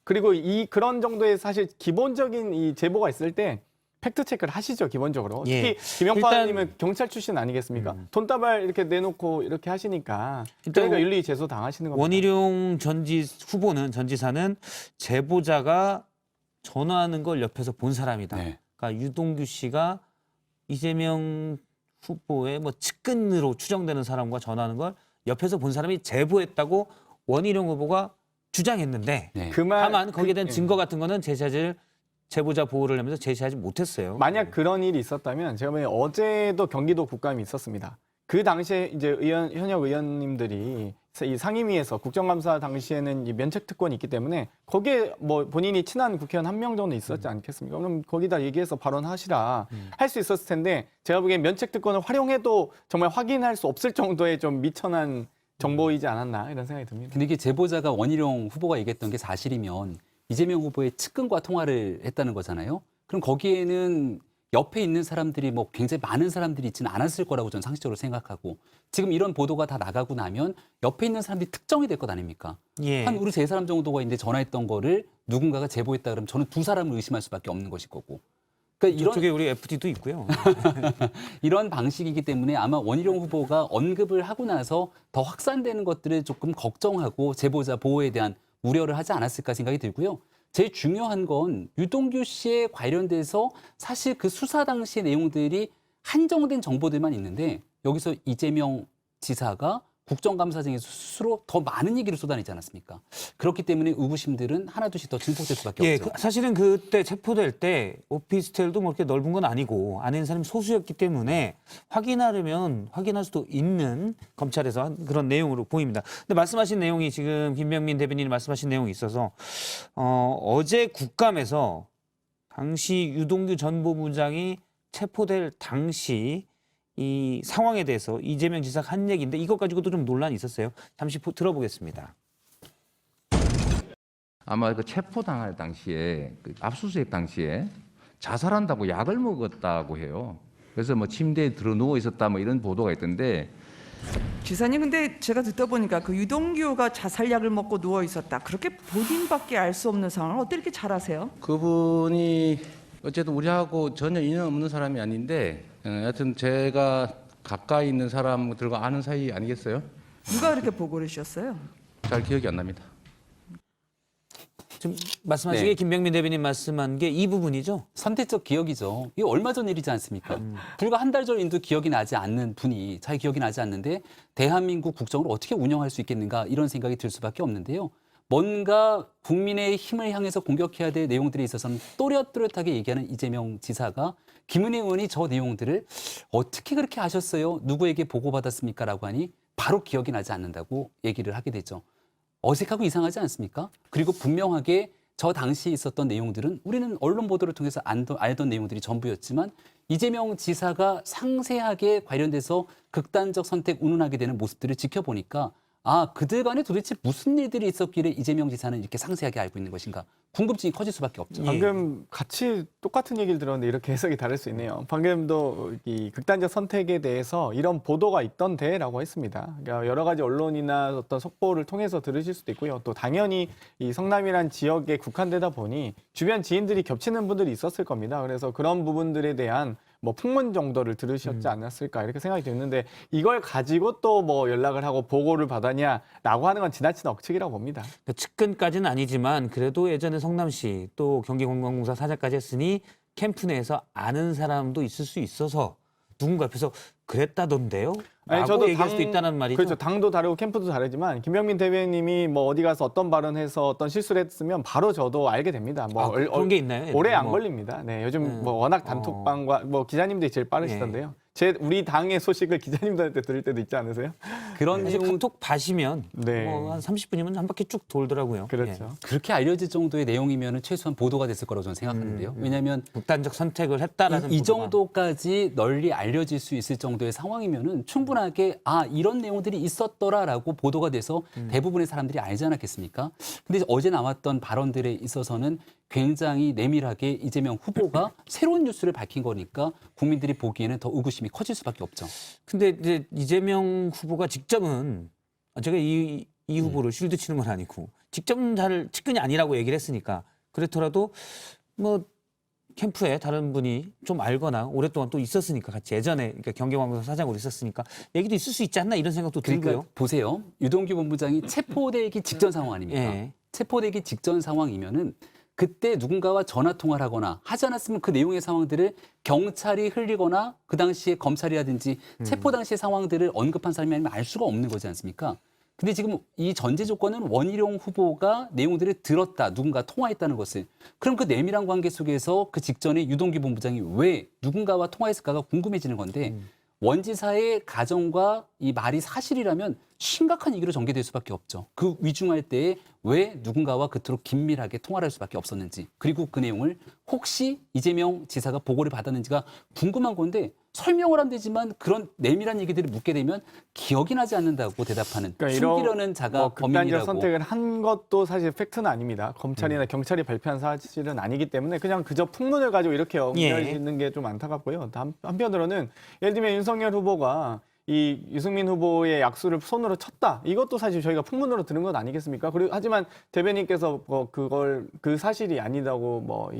그리고 그런 정도의 사실 기본적인 이 제보가 있을 때 팩트 체크를 하시죠, 기본적으로. 예. 특히 김용판님은 경찰 출신 아니겠습니까? 돈다발 이렇게 내놓고 이렇게 하시니까 그러니까 윤리 제소 당하시는 겁니다. 원희룡 전 지사는 제보자가 전화하는 걸 옆에서 본 사람이다. 네. 그러니까 유동규 씨가 이재명 후보의 뭐 측근으로 추정되는 사람과 전화하는 걸 옆에서 본 사람이 제보했다고 원희룡 후보가 주장했는데 네. 다만 거기에 대한 증거 같은 거는 제보자 보호를 하면서 제시하지 못했어요. 만약 그런 일이 있었다면 제가 보기엔 어제도 경기도 국감이 있었습니다. 그 당시에 이제 현역 의원님들이 이 상임위에서 국정감사 당시에는 이 면책 특권이 있기 때문에 거기에 뭐 본인이 친한 국회의원 1명 정도 있었지 않겠습니까? 그럼 거기다 얘기해서 발언하시라 할 수 있었을 텐데 제가 보기엔 면책 특권을 활용해도 정말 확인할 수 없을 정도의 좀 미천한 정보이지 않았나 이런 생각이 듭니다. 근데 이게 제보자가 원희룡 후보가 얘기했던 게 사실이면 이재명 후보의 측근과 통화를 했다는 거잖아요. 그럼 거기에는 옆에 있는 사람들이 뭐 굉장히 많은 사람들이 있지는 않았을 거라고 저는 상식적으로 생각하고 지금 이런 보도가 다 나가고 나면 옆에 있는 사람들이 특정이 될 것 아닙니까? 예. 한 우리 3사람 정도가 이제 전화했던 거를 누군가가 제보했다 그러면 저는 2사람을 의심할 수밖에 없는 것일 거고. 그러니까 이쪽에 우리 FD도 있고요. 이런 방식이기 때문에 아마 원희룡 후보가 언급을 하고 나서 더 확산되는 것들을 조금 걱정하고 제보자 보호에 대한 우려를 하지 않았을까 생각이 들고요. 제일 중요한 건 유동규 씨에 관련돼서 사실 그 수사 당시의 내용들이 한정된 정보들만 있는데 여기서 이재명 지사가 국정감사장에서 스스로 더 많은 얘기를 쏟아내지 않았습니까? 그렇기 때문에 의구심들은 하나둘씩 더 증폭될 수밖에 예, 없죠. 사실은 그때 체포될 때 오피스텔도 뭐 그렇게 넓은 건 아니고 안에 있는 사람이 소수였기 때문에 확인하려면 확인할 수도 있는 검찰에서 한 그런 내용으로 보입니다. 근데 말씀하신 내용이 지금 김병민 대변인이 말씀하신 내용이 있어서 어제 국감에서 당시 유동규 전 법무장이 체포될 당시 이 상황에 대해서 이재명 지사가 한 얘기인데 이것 가지고도 좀 논란이 있었어요. 잠시 들어보겠습니다. 아마 그 체포당할 당시에 그 압수수색 당시에 자살한다고 약을 먹었다고 해요. 그래서 뭐 침대에 들어 누워 있었다 뭐 이런 보도가 있던데. 지사님 근데 제가 듣다 보니까 그 유동규가 자살약을 먹고 누워 있었다. 그렇게 본인밖에 알 수 없는 상황을 어떻게 이렇게 잘 아세요? 그분이 어쨌든 우리하고 전혀 인연 없는 사람이 아닌데 하여튼 제가 가까이 있는 사람들과 아는 사이 아니겠어요? 누가 이렇게 보고를 주셨어요? 잘 기억이 안 납니다. 지금 말씀하신 게 김병민 대변인 말씀한 게 이 부분이죠? 선택적 기억이죠. 이게 얼마 전 일이지 않습니까? 불과 한 달 전인도 기억이 나지 않는 분이 잘 기억이 나지 않는데 대한민국 국정을 어떻게 운영할 수 있겠는가 이런 생각이 들 수밖에 없는데요. 뭔가 국민의 힘을 향해서 공격해야 될 내용들에 있어서는 또렷또렷하게 얘기하는 이재명 지사가 김은혜 의원이 저 내용들을 어떻게 그렇게 아셨어요? 누구에게 보고받았습니까? 라고 하니 바로 기억이 나지 않는다고 얘기를 하게 되죠. 어색하고 이상하지 않습니까? 그리고 분명하게 저 당시에 있었던 내용들은 우리는 언론 보도를 통해서 알던 내용들이 전부였지만 이재명 지사가 상세하게 관련돼서 극단적 선택 운운하게 되는 모습들을 지켜보니까 아, 그들 간에 도대체 무슨 일들이 있었길래 이재명 지사는 이렇게 상세하게 알고 있는 것인가? 궁금증이 커질 수밖에 없죠. 방금 같이 똑같은 얘기를 들었는데 이렇게 해석이 다를 수 있네요. 방금도 이 극단적 선택에 대해서 이런 보도가 있던데라고 했습니다. 그러니까 여러 가지 언론이나 어떤 속보를 통해서 들으실 수도 있고요. 또 당연히 이 성남이란 지역에 국한되다 보니 주변 지인들이 겹치는 분들이 있었을 겁니다. 그래서 그런 부분들에 대한 뭐 풍문 정도를 들으셨지 않았을까 이렇게 생각이 드는데 이걸 가지고 또 뭐 연락을 하고 보고를 받았냐라고 하는 건 지나친 억측이라고 봅니다. 그러니까 측근까지는 아니지만 그래도 예전에 성남시 또 경기관광공사 사장까지 했으니 캠프 내에서 아는 사람도 있을 수 있어서 누군가 옆에서 그랬다던데요? 라고 얘기할 수도 있다는 말이죠. 그렇죠. 당도 다르고 캠프도 다르지만 김병민 대변인님이 뭐 어디 가서 어떤 발언해서 어떤 실수를 했으면 바로 저도 알게 됩니다. 뭐 그런 게 있나요? 오래 안 뭐. 걸립니다. 네, 요즘 뭐 워낙 단톡방과 뭐 기자님들이 제일 빠르시던데요. 우리 당의 소식을 기자님들한테 들을 때도 있지 않으세요? 그런 사실 내용 카톡 봐시면 네. 뭐 한 30분이면 한 바퀴 쭉 돌더라고요. 그렇죠. 그렇게 알려질 정도의 내용이면 최소한 보도가 됐을 거라고 저는 생각하는데요. 왜냐하면 극단적 선택을 했다라는 이 보도가. 정도까지 널리 알려질 수 있을 정도의 상황이면은 충분하게 아 이런 내용들이 있었더라라고 보도가 돼서 대부분의 사람들이 알지 않았겠습니까? 근데 어제 나왔던 발언들에 있어서는 굉장히 내밀하게 이재명 후보가 새로운 뉴스를 밝힌 거니까 국민들이 보기에는 더 의구심이 커질 수밖에 없죠. 근데 이제 이재명 후보가 직접은 제가 이 후보를 쉴드 치는 건 아니고 직접은 잘 측근이 아니라고 얘기를 했으니까 그렇더라도 뭐 캠프에 다른 분이 좀 알거나 오랫동안 또 있었으니까 같이 예전에 그러니까 경기관광사 사장으로 있었으니까 얘기도 있을 수 있지 않나 이런 생각도 그러니까 들고요. 보세요. 유동규 본부장이 체포되기 직전 상황 아닙니까? 예. 체포되기 직전 상황이면은 그때 누군가와 전화 통화를 하거나 하지 않았으면 그 내용의 상황들을 경찰이 흘리거나 그 당시에 검찰이라든지 체포 당시의 상황들을 언급한 사람이 아니면 알 수가 없는 거지 않습니까? 근데 지금 이 전제 조건은 원희룡 후보가 내용들을 들었다, 누군가 통화했다는 것을. 그럼 그 내밀한 관계 속에서 그 직전에 유동규 본부장이 왜 누군가와 통화했을까가 궁금해지는 건데 원 지사의 가정과 이 말이 사실이라면 심각한 위기로 전개될 수밖에 없죠. 그 위중할 때에 왜 누군가와 그토록 긴밀하게 통화를 할 수밖에 없었는지 그리고 그 내용을 혹시 이재명 지사가 보고를 받았는지가 궁금한 건데 설명을 하면 되지만 그런 내밀한 얘기들을 묻게 되면 기억이 나지 않는다고 대답하는 그러니까 숨기려는 자가 극단적 범인이라고. 선택을 한 것도 사실 팩트는 아닙니다. 검찰이나 경찰이 발표한 사실은 아니기 때문에 그냥 그저 풍문을 가지고 이렇게 엉겨지는 게 좀 안타깝고요. 한편으로는 예를 들면 윤석열 후보가 이 유승민 후보의 약수를 손으로 쳤다. 이것도 사실 저희가 풍문으로 들은 것 아니겠습니까? 그리고 하지만 대변인께서 그걸 그 사실이 아니다고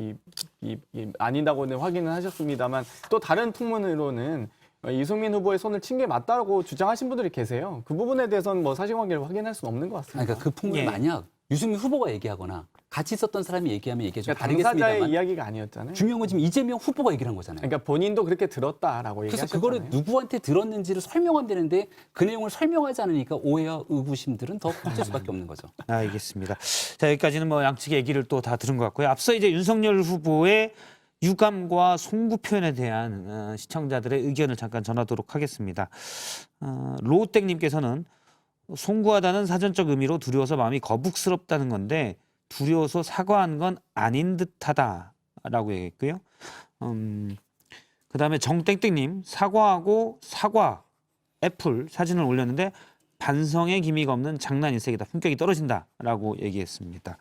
아니다고는 확인을 하셨습니다만 또 다른 풍문으로는 이승민 후보의 손을 친 게 맞다고 주장하신 분들이 계세요. 그 부분에 대해서는 뭐 사실관계를 확인할 수는 없는 것 같습니다. 그러니까 그 풍문을 만약 유승민 후보가 얘기하거나 같이 있었던 사람이 얘기하면 얘기가 좀 다르겠습니다만 당사자의 이야기가 아니었잖아요. 중요한 건 지금 이재명 후보가 얘기를 한 거잖아요. 그러니까 본인도 그렇게 들었다라고 그래서 얘기하셨잖아요. 그거를 누구한테 들었는지를 설명하면 되는데 그 내용을 설명하지 않으니까 오해와 의구심들은 더 커질 수밖에 없는 거죠. 알겠습니다. 자, 여기까지는 뭐 양측의 얘기를 또 다 들은 것 같고요. 앞서 이제 윤석열 후보의 유감과 송구 표현에 대한 시청자들의 의견을 잠깐 전하도록 하겠습니다. 로우땡님께서는 송구하다는 사전적 의미로 두려워서 마음이 거북스럽다는 건데 두려워서 사과한 건 아닌 듯하다라고 얘기했고요. 그다음에 정땡땡님 사과하고 사과 애플 사진을 올렸는데 반성의 기미가 없는 장난 일색이다. 품격이 떨어진다라고 얘기했습니다.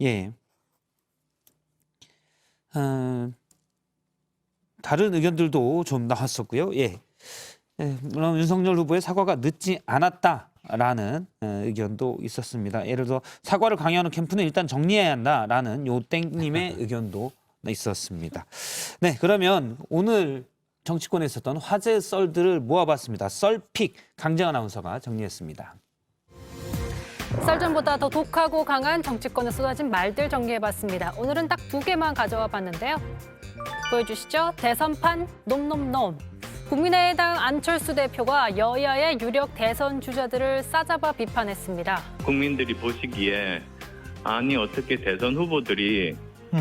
예. 다른 의견들도 좀 나왔었고요. 예. 물론 윤석열 후보의 사과가 늦지 않았다라는 의견도 있었습니다. 예를 들어 사과를 강요하는 캠프는 일단 정리해야 한다라는 요땡님의 의견도 있었습니다. 네, 그러면 오늘 정치권에 있었던 화제 썰들을 모아봤습니다. 썰픽 강정 아나운서가 정리했습니다. 썰전보다 더 독하고 강한 정치권에 쏟아진 말들 정리해봤습니다. 오늘은 딱 2개만 가져와 봤는데요. 보여주시죠. 대선판 놈놈놈. 국민의당 안철수 대표가 여야의 유력 대선 주자들을 싸잡아 비판했습니다. 국민들이 보시기에 아니 어떻게 대선 후보들이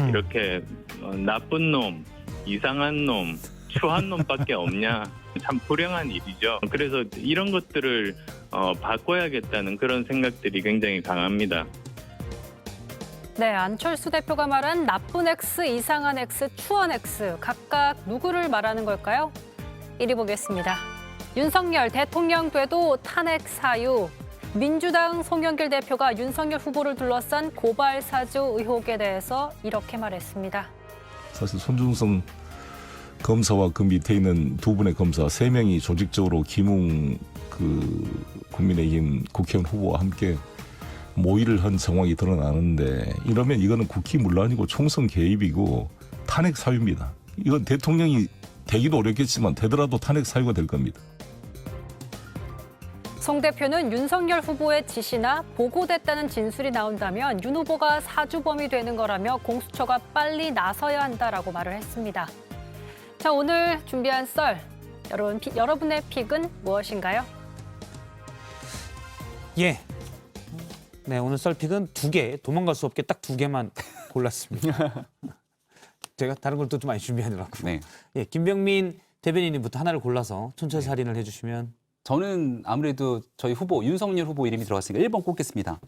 이렇게 나쁜 놈, 이상한 놈, 추한 놈밖에 없냐. 참 불행한 일이죠. 그래서 이런 것들을 바꿔야겠다는 그런 생각들이 굉장히 강합니다. 네, 안철수 대표가 말한 나쁜 X, 이상한 X, 추한 X. 각각 누구를 말하는 걸까요? 1위 보겠습니다. 윤석열 대통령 돼도 탄핵 사유. 민주당 송영길 대표가 윤석열 후보를 둘러싼 고발 사주 의혹에 대해서 이렇게 말했습니다. 사실 손준성 검사와 그 밑에 있는 두 분의 검사 3명이 조직적으로 김웅 국민의힘 국회의원 후보와 함께 모의를 한 정황이 드러나는데 이러면 이거는 국기문란이고 총선 개입이고 탄핵 사유입니다. 이건 대통령이 되기도 어렵겠지만 되더라도 탄핵 사유가 될 겁니다. 송 대표는 윤석열 후보의 지시나 보고됐다는 진술이 나온다면 윤 후보가 사주범이 되는 거라며 공수처가 빨리 나서야 한다라고 말을 했습니다. 자, 오늘 준비한 썰, 여러분의 픽은 무엇인가요? 예. 네, 오늘 썰픽은 2개, 도망갈 수 없게 딱 2개만 골랐습니다. 제가 다른 걸 또 좀 많이 준비하느라고. 네. 예, 김병민 대변인님부터 하나를 골라서 촌철살인을 해주시면. 저는 아무래도 저희 후보 윤석열 후보 이름이 들어갔으니까 1번 꼽겠습니다.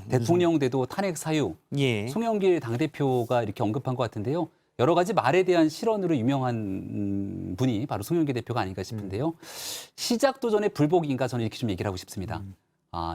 대통령 돼도 탄핵 사유. 예. 송영길 당대표가 이렇게 언급한 것 같은데요. 여러 가지 말에 대한 실언으로 유명한 분이 바로 송영길 대표가 아닌가 싶은데요. 시작도 전에 불복인가 저는 이렇게 좀 얘기를 하고 싶습니다.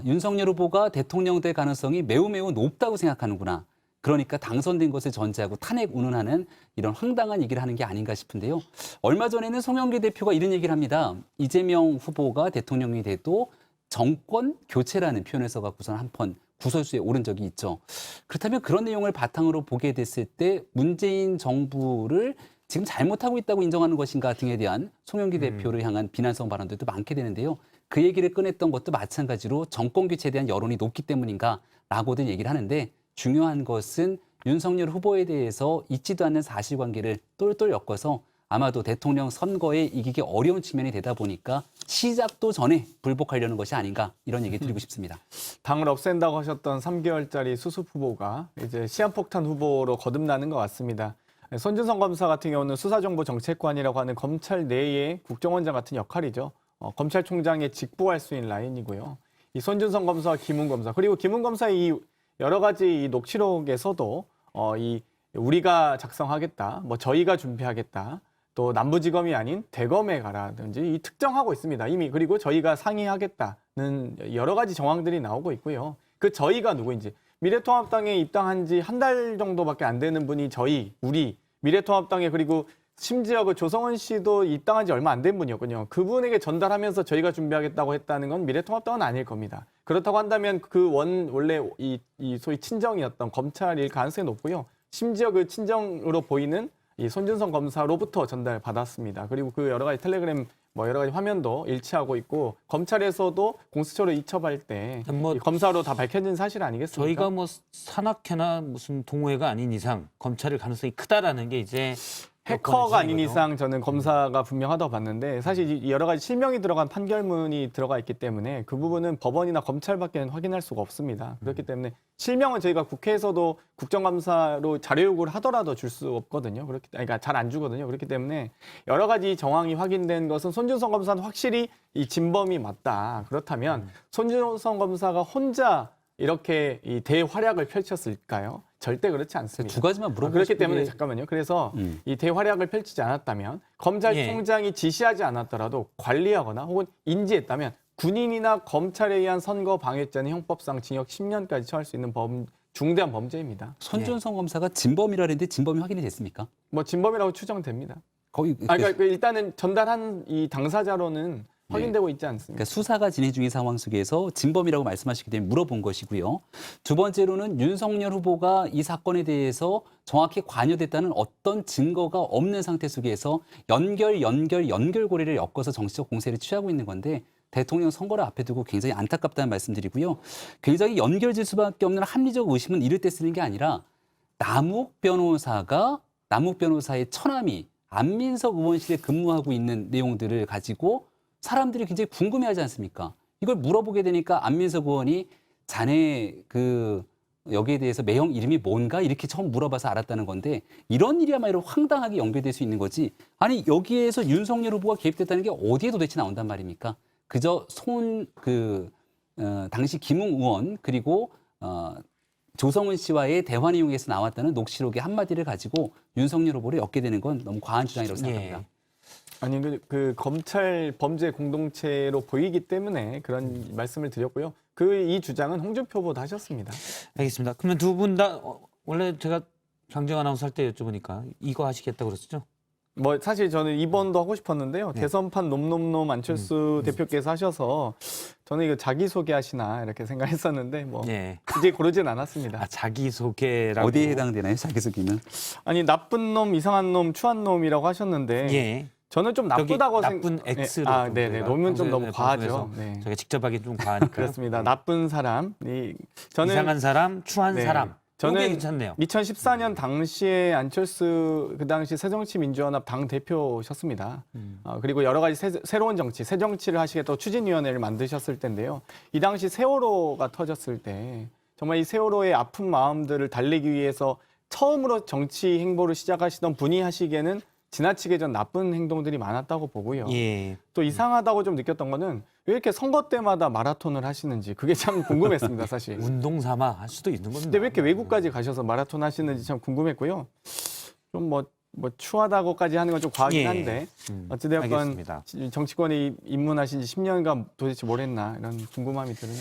윤석열 후보가 대통령 될 가능성이 매우 높다고 생각하는구나. 그러니까 당선된 것을 전제하고 탄핵 운운하는 이런 황당한 얘기를 하는 게 아닌가 싶은데요. 얼마 전에는 송영길 대표가 이런 얘기를 합니다. 이재명 후보가 대통령이 돼도 정권 교체라는 표현을 써갖고선 한번 구설수에 오른 적이 있죠. 그렇다면 그런 내용을 바탕으로 보게 됐을 때 문재인 정부를 지금 잘못하고 있다고 인정하는 것인가 등에 대한 송영길 대표를 향한 비난성 발언들도 많게 되는데요. 그 얘기를 꺼냈던 것도 마찬가지로 정권 교체에 대한 여론이 높기 때문인가라고들 얘기를 하는데 중요한 것은 윤석열 후보에 대해서 있지도 않는 사실관계를 똘똘 엮어서 아마도 대통령 선거에 이기기 어려운 측면이 되다 보니까 시작도 전에 불복하려는 것이 아닌가 이런 얘기 드리고 싶습니다. 당을 없앤다고 하셨던 3개월짜리 수습 후보가 이제 시한폭탄 후보로 거듭나는 것 같습니다. 손준성 검사 같은 경우는 수사정보정책관이라고 하는 검찰 내의 국정원장 같은 역할이죠. 검찰총장에 직보할 수 있는 라인이고요. 이 손준성 검사와 김웅 검사 그리고 김웅 검사의 이 여러 가지 이 녹취록에서도 이 우리가 작성하겠다, 뭐 저희가 준비하겠다, 또 남부지검이 아닌 대검에 가라든지 이 특정하고 있습니다. 이미 그리고 저희가 상의하겠다는 여러 가지 정황들이 나오고 있고요. 그 저희가 누구인지 미래통합당에 입당한 지 한 달 정도밖에 안 되는 분이 우리 미래통합당에 그리고 심지어 그 조성은 씨도 입당한 지 얼마 안 된 분이었거든요. 그분에게 전달하면서 저희가 준비하겠다고 했다는 건 미래통합당은 아닐 겁니다. 그렇다고 한다면 원래 이 소위 친정이었던 검찰일 가능성이 높고요. 심지어 그 친정으로 보이는 이 손준성 검사로부터 전달받았습니다. 그리고 그 여러 가지 텔레그램 여러 가지 화면도 일치하고 있고 검찰에서도 공수처로 이첩할 때 이 검사로 다 밝혀진 사실 아니겠습니까? 저희가 산악회나 무슨 동호회가 아닌 이상 검찰일 가능성이 크다라는 게 이제 해커가 아닌 이상 저는 검사가 분명하다고 봤는데 사실 여러 가지 실명이 들어간 판결문이 들어가 있기 때문에 그 부분은 법원이나 검찰밖에는 확인할 수가 없습니다. 그렇기 때문에 실명은 저희가 국회에서도 국정감사로 자료 요구를 하더라도 줄 수 없거든요. 그러니까 잘 안 주거든요. 그렇기 때문에 여러 가지 정황이 확인된 것은 손준성 검사는 확실히 이 진범이 맞다. 그렇다면 손준성 검사가 혼자 이렇게 이 대활약을 펼쳤을까요? 절대 그렇지 않습니다. 두 가지만 물어보고 그렇기 싶은데 때문에 잠깐만요. 그래서 이 대활약을 펼치지 않았다면 검찰총장이 지시하지 않았더라도 관리하거나 혹은 인지했다면 군인이나 검찰에 의한 선거 방해죄는 형법상 징역 10년까지 처할 수 있는 중대한 범죄입니다. 손준성 검사가 진범이라는데 진범이 확인이 됐습니까? 진범이라고 추정됩니다. 거의 그러니까 일단은 전달한 이 당사자로는 확인되고 있지 않습니다. 그러니까 수사가 진행 중인 상황 속에서 진범이라고 말씀하시기 때문에 물어본 것이고요. 두 번째로는 윤석열 후보가 이 사건에 대해서 정확히 관여됐다는 어떤 증거가 없는 상태 속에서 연결고리를 엮어서 정치적 공세를 취하고 있는 건데 대통령 선거를 앞에 두고 굉장히 안타깝다는 말씀드리고요. 굉장히 연결질 수밖에 없는 합리적 의심은 이럴 때 쓰는 게 아니라 남욱 변호사의 처남이 안민석 의원실에 근무하고 있는 내용들을 가지고 사람들이 굉장히 궁금해하지 않습니까? 이걸 물어보게 되니까 안민석 의원이 자네 여기에 대해서 매형 이름이 뭔가 이렇게 처음 물어봐서 알았다는 건데 이런 일이야말로 황당하게 연결될 수 있는 거지. 아니 여기에서 윤석열 후보가 개입됐다는 게 어디에 도대체 나온단 말입니까? 그저 당시 김웅 의원 그리고 조성은 씨와의 대화 내용에서 나왔다는 녹취록의 한마디를 가지고 윤석열 후보를 엮게 되는 건 너무 과한 주장이라고 생각합니다. 아니 그 검찰 범죄 공동체로 보이기 때문에 그런 말씀을 드렸고요. 이 주장은 홍준표 후보도 하셨습니다. 알겠습니다. 그러면 두 분 다 원래 제가 장정 아나운서 할 때 여쭤보니까 이거 하시겠다고 그랬었죠? 뭐 사실 저는 이번도 하고 싶었는데요. 네. 대선판 놈놈놈 안철수 대표께서 하셔서 저는 이거 자기소개 하시나 이렇게 생각했었는데 뭐 네. 굳이 고르진 않았습니다. 자기소개라고. 어디에 해당되나요? 자기소개는? 아니 나쁜 놈, 이상한 놈, 추한 놈이라고 하셨는데 예. 저는 좀 나쁘다고 나쁜 X로. 네네. 놈은 좀 너무 과하죠. 네. 저희가 직접 하기 좀 과하니까. 그렇습니다. 나쁜 사람. 저는 이상한 사람, 추한 네. 사람. 저는 이게 괜찮네요. 2014년 당시에 안철수 그 당시 새정치민주연합 당 대표셨습니다. 그리고 여러 가지 새로운 정치, 새 정치를 하시겠다고 추진위원회를 만드셨을 텐데요. 이 당시 세월호가 터졌을 때 정말 이 세월호의 아픈 마음들을 달래기 위해서 처음으로 정치 행보를 시작하시던 분이 하시기에는 지나치게 좀 나쁜 행동들이 많았다고 보고요. 예. 또 이상하다고 좀 느꼈던 거는 왜 이렇게 선거 때마다 마라톤을 하시는지 그게 참 궁금했습니다, 사실. 운동 삼아 할 수도 있는 건데. 근데 왜 이렇게 외국까지 가셔서 마라톤 하시는지 참 궁금했고요. 좀 뭐 추하다고까지 하는 건 좀 과하긴 한데 어찌되었건 알겠습니다. 정치권에 입문하신 지 10년간 도대체 뭘 했나 이런 궁금함이 드네요.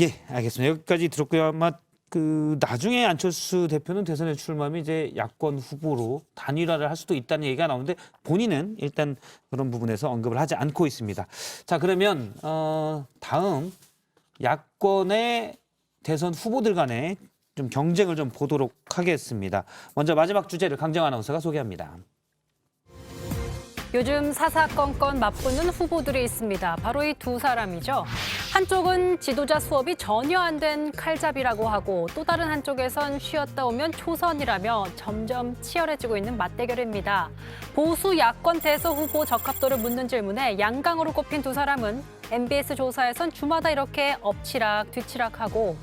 예, 알겠습니다. 여기까지 들었고요. 아마 나중에 안철수 대표는 대선에 출마하면 이제 야권 후보로 단일화를 할 수도 있다는 얘기가 나오는데 본인은 일단 그런 부분에서 언급을 하지 않고 있습니다. 자, 그러면 다음 야권의 대선 후보들 간의 좀 경쟁을 좀 보도록 하겠습니다. 먼저 마지막 주제를 강정 아나운서가 소개합니다. 요즘 사사건건 맞붙는 후보들이 있습니다. 바로 이 두 사람이죠. 한쪽은 지도자 수업이 전혀 안 된 칼잡이라고 하고 또 다른 한쪽에선 쉬었다 오면 초선이라며 점점 치열해지고 있는 맞대결입니다. 보수 야권 대선 후보 적합도를 묻는 질문에 양강으로 꼽힌 두 사람은 MBS 조사에선 주마다 이렇게 엎치락 뒤치락하고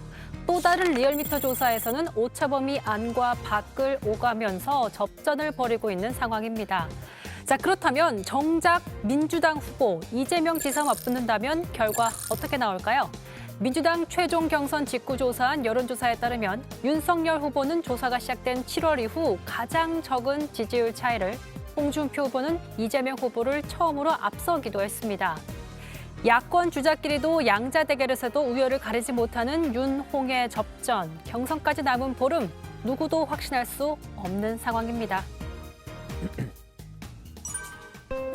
또 다른 리얼미터 조사에서는 오차범위 안과 밖을 오가면서 접전을 벌이고 있는 상황입니다. 자, 그렇다면 정작 민주당 후보 이재명 지사 맞붙는다면 결과 어떻게 나올까요? 민주당 최종 경선 직후 조사한 여론조사에 따르면 윤석열 후보는 조사가 시작된 7월 이후 가장 적은 지지율 차이를, 홍준표 후보는 이재명 후보를 처음으로 앞서기도 했습니다. 야권 주자끼리도 양자 대결에서도 우열을 가리지 못하는 윤, 홍의 접전, 경선까지 남은 보름, 누구도 확신할 수 없는 상황입니다.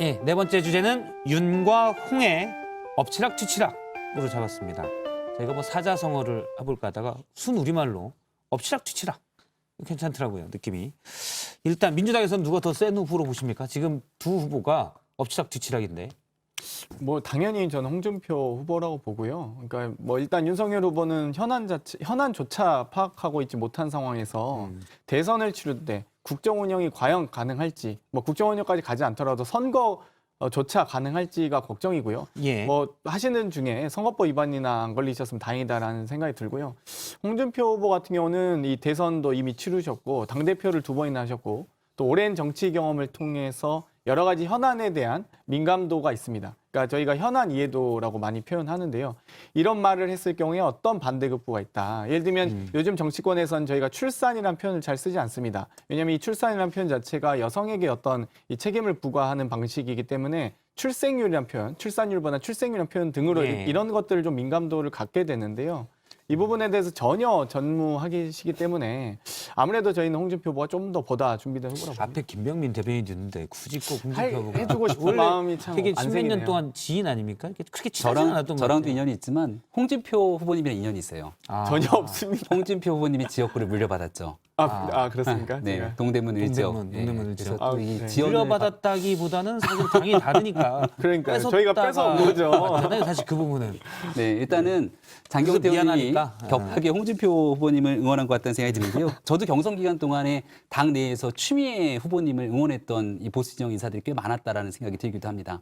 예, 네 번째 주제는 윤과 홍의 엎치락뒤치락으로 잡았습니다. 저희가 뭐 사자성어를 해볼까 하다가 순 우리말로 엎치락뒤치락 괜찮더라고요, 느낌이. 일단 민주당에서는 누가 더 센 후보로 보십니까? 지금 두 후보가 엎치락뒤치락인데. 뭐 당연히 저는 홍준표 후보라고 보고요. 그러니까 뭐 일단 윤석열 후보는 현안조차 파악하고 있지 못한 상황에서 대선을 치를 때 국정 운영이 과연 가능할지, 뭐 국정 운영까지 가지 않더라도 선거조차 가능할지가 걱정이고요. 예. 뭐 하시는 중에 선거법 위반이나 안 걸리셨으면 다행이다라는 생각이 들고요. 홍준표 후보 같은 경우는 이 대선도 이미 치르셨고 당대표를 2번이나 하셨고 또 오랜 정치 경험을 통해서 여러 가지 현안에 대한 민감도가 있습니다. 그러니까 저희가 현안 이해도라고 많이 표현하는데요. 이런 말을 했을 경우에 어떤 반대급부가 있다. 예를 들면 요즘 정치권에선 저희가 출산이라는 표현을 잘 쓰지 않습니다. 왜냐하면 이 출산이라는 표현 자체가 여성에게 어떤 이 책임을 부과하는 방식이기 때문에 출생률이라는 표현, 출산율보다 출생률이라는 표현 등으로 이런 것들을 좀 민감도를 갖게 되는데요. 이 부분에 대해서 전혀 전무하시기 때문에 아무래도 저희는 홍준표 후보가 좀 더 보다 준비된 후보라고 봅니다. 앞에 김병민 대변인이 있는데 굳이 꼭 홍준표 후보가 해주고 싶은 마음이 참 되게 안색이네요. 10몇 년 동안 지인 아닙니까? 그렇게 친하지 않았던 것 저랑도 같아요. 인연이 있지만 홍준표 후보님이랑 인연이 있어요. 전혀 없습니다. 홍준표 후보님이 지역구를 물려받았죠. 그렇습니까? 네, 제가? 동대문 을지역. 동대문 을지역. 그래서 또이 네. 지역을 물려받았다기보다는 사실 당이 다르니까. 그러니까 저희가 뺏어온 거죠. 맞잖아요, 사실 그 부분은. 네, 일단은 장경태 그래서 의원님이 미안하니까. 격하게 홍준표 후보님을 응원한 것 같다는 생각이 드는데요. 저도 경선 기간 동안에 당 내에서 추미애 후보님을 응원했던 이 보수 진영 인사들이 꽤 많았다라는 생각이 들기도 합니다.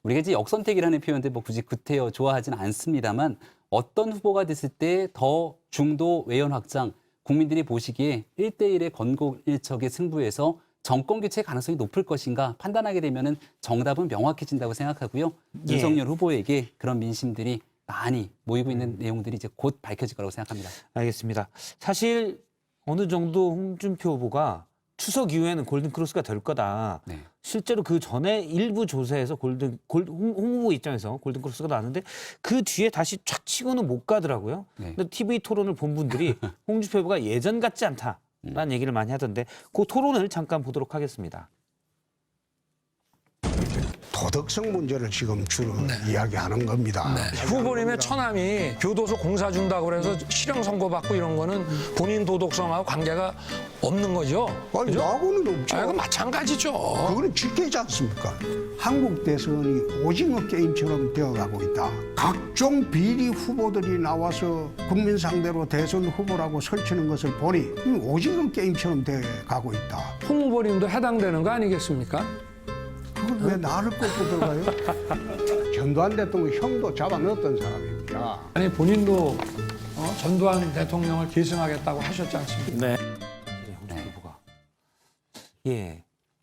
우리가 이제 역선택이라는 표현들 뭐 굳이 구태여 좋아하지는 않습니다만 어떤 후보가 됐을 때 더 중도 외연 확장, 국민들이 보시기에 1대1의 건국일척의 승부에서 정권 교체 가능성이 높을 것인가 판단하게 되면은 정답은 명확해진다고 생각하고요. 윤석열 후보에게 그런 민심들이 많이 모이고 있는 내용들이 이제 곧 밝혀질 거라고 생각합니다. 알겠습니다. 사실 어느 정도 홍준표 후보가 추석 이후에는 골든크로스가 될 거다. 실제로 그 전에 일부 조사에서 홍 후보 입장에서 골든크로스가 나왔는데 그 뒤에 다시 촥 치고는 못 가더라고요. 네. 근데 TV 토론을 본 분들이 홍준표 후보가 예전 같지 않다라는 얘기를 많이 하던데 그 토론을 잠깐 보도록 하겠습니다. 도덕성 문제를 지금 주로 이야기하는 겁니다. 후보님의 처남이 교도소 공사 준다고 그래서 실형 선고받고 이런 거는 본인 도덕성하고 관계가 없는 거죠. 아니, 나하고는 없죠. 그건 마찬가지죠. 그거는 지켜지 않습니까? 한국 대선이 오징어 게임처럼 되어가고 있다. 각종 비리 후보들이 나와서 국민 상대로 대선 후보라고 설치는 것을 보니 오징어 게임처럼 되어가고 있다. 홍 후보님도 해당되는 거 아니겠습니까? 그걸 왜 나를 꼽고 들어가요? 전두환 대통령 형도 잡아넣었던 사람입니다. 아니 본인도 전두환 대통령을 계승하겠다고 하셨지 않습니까? 네. 홍준표 후보가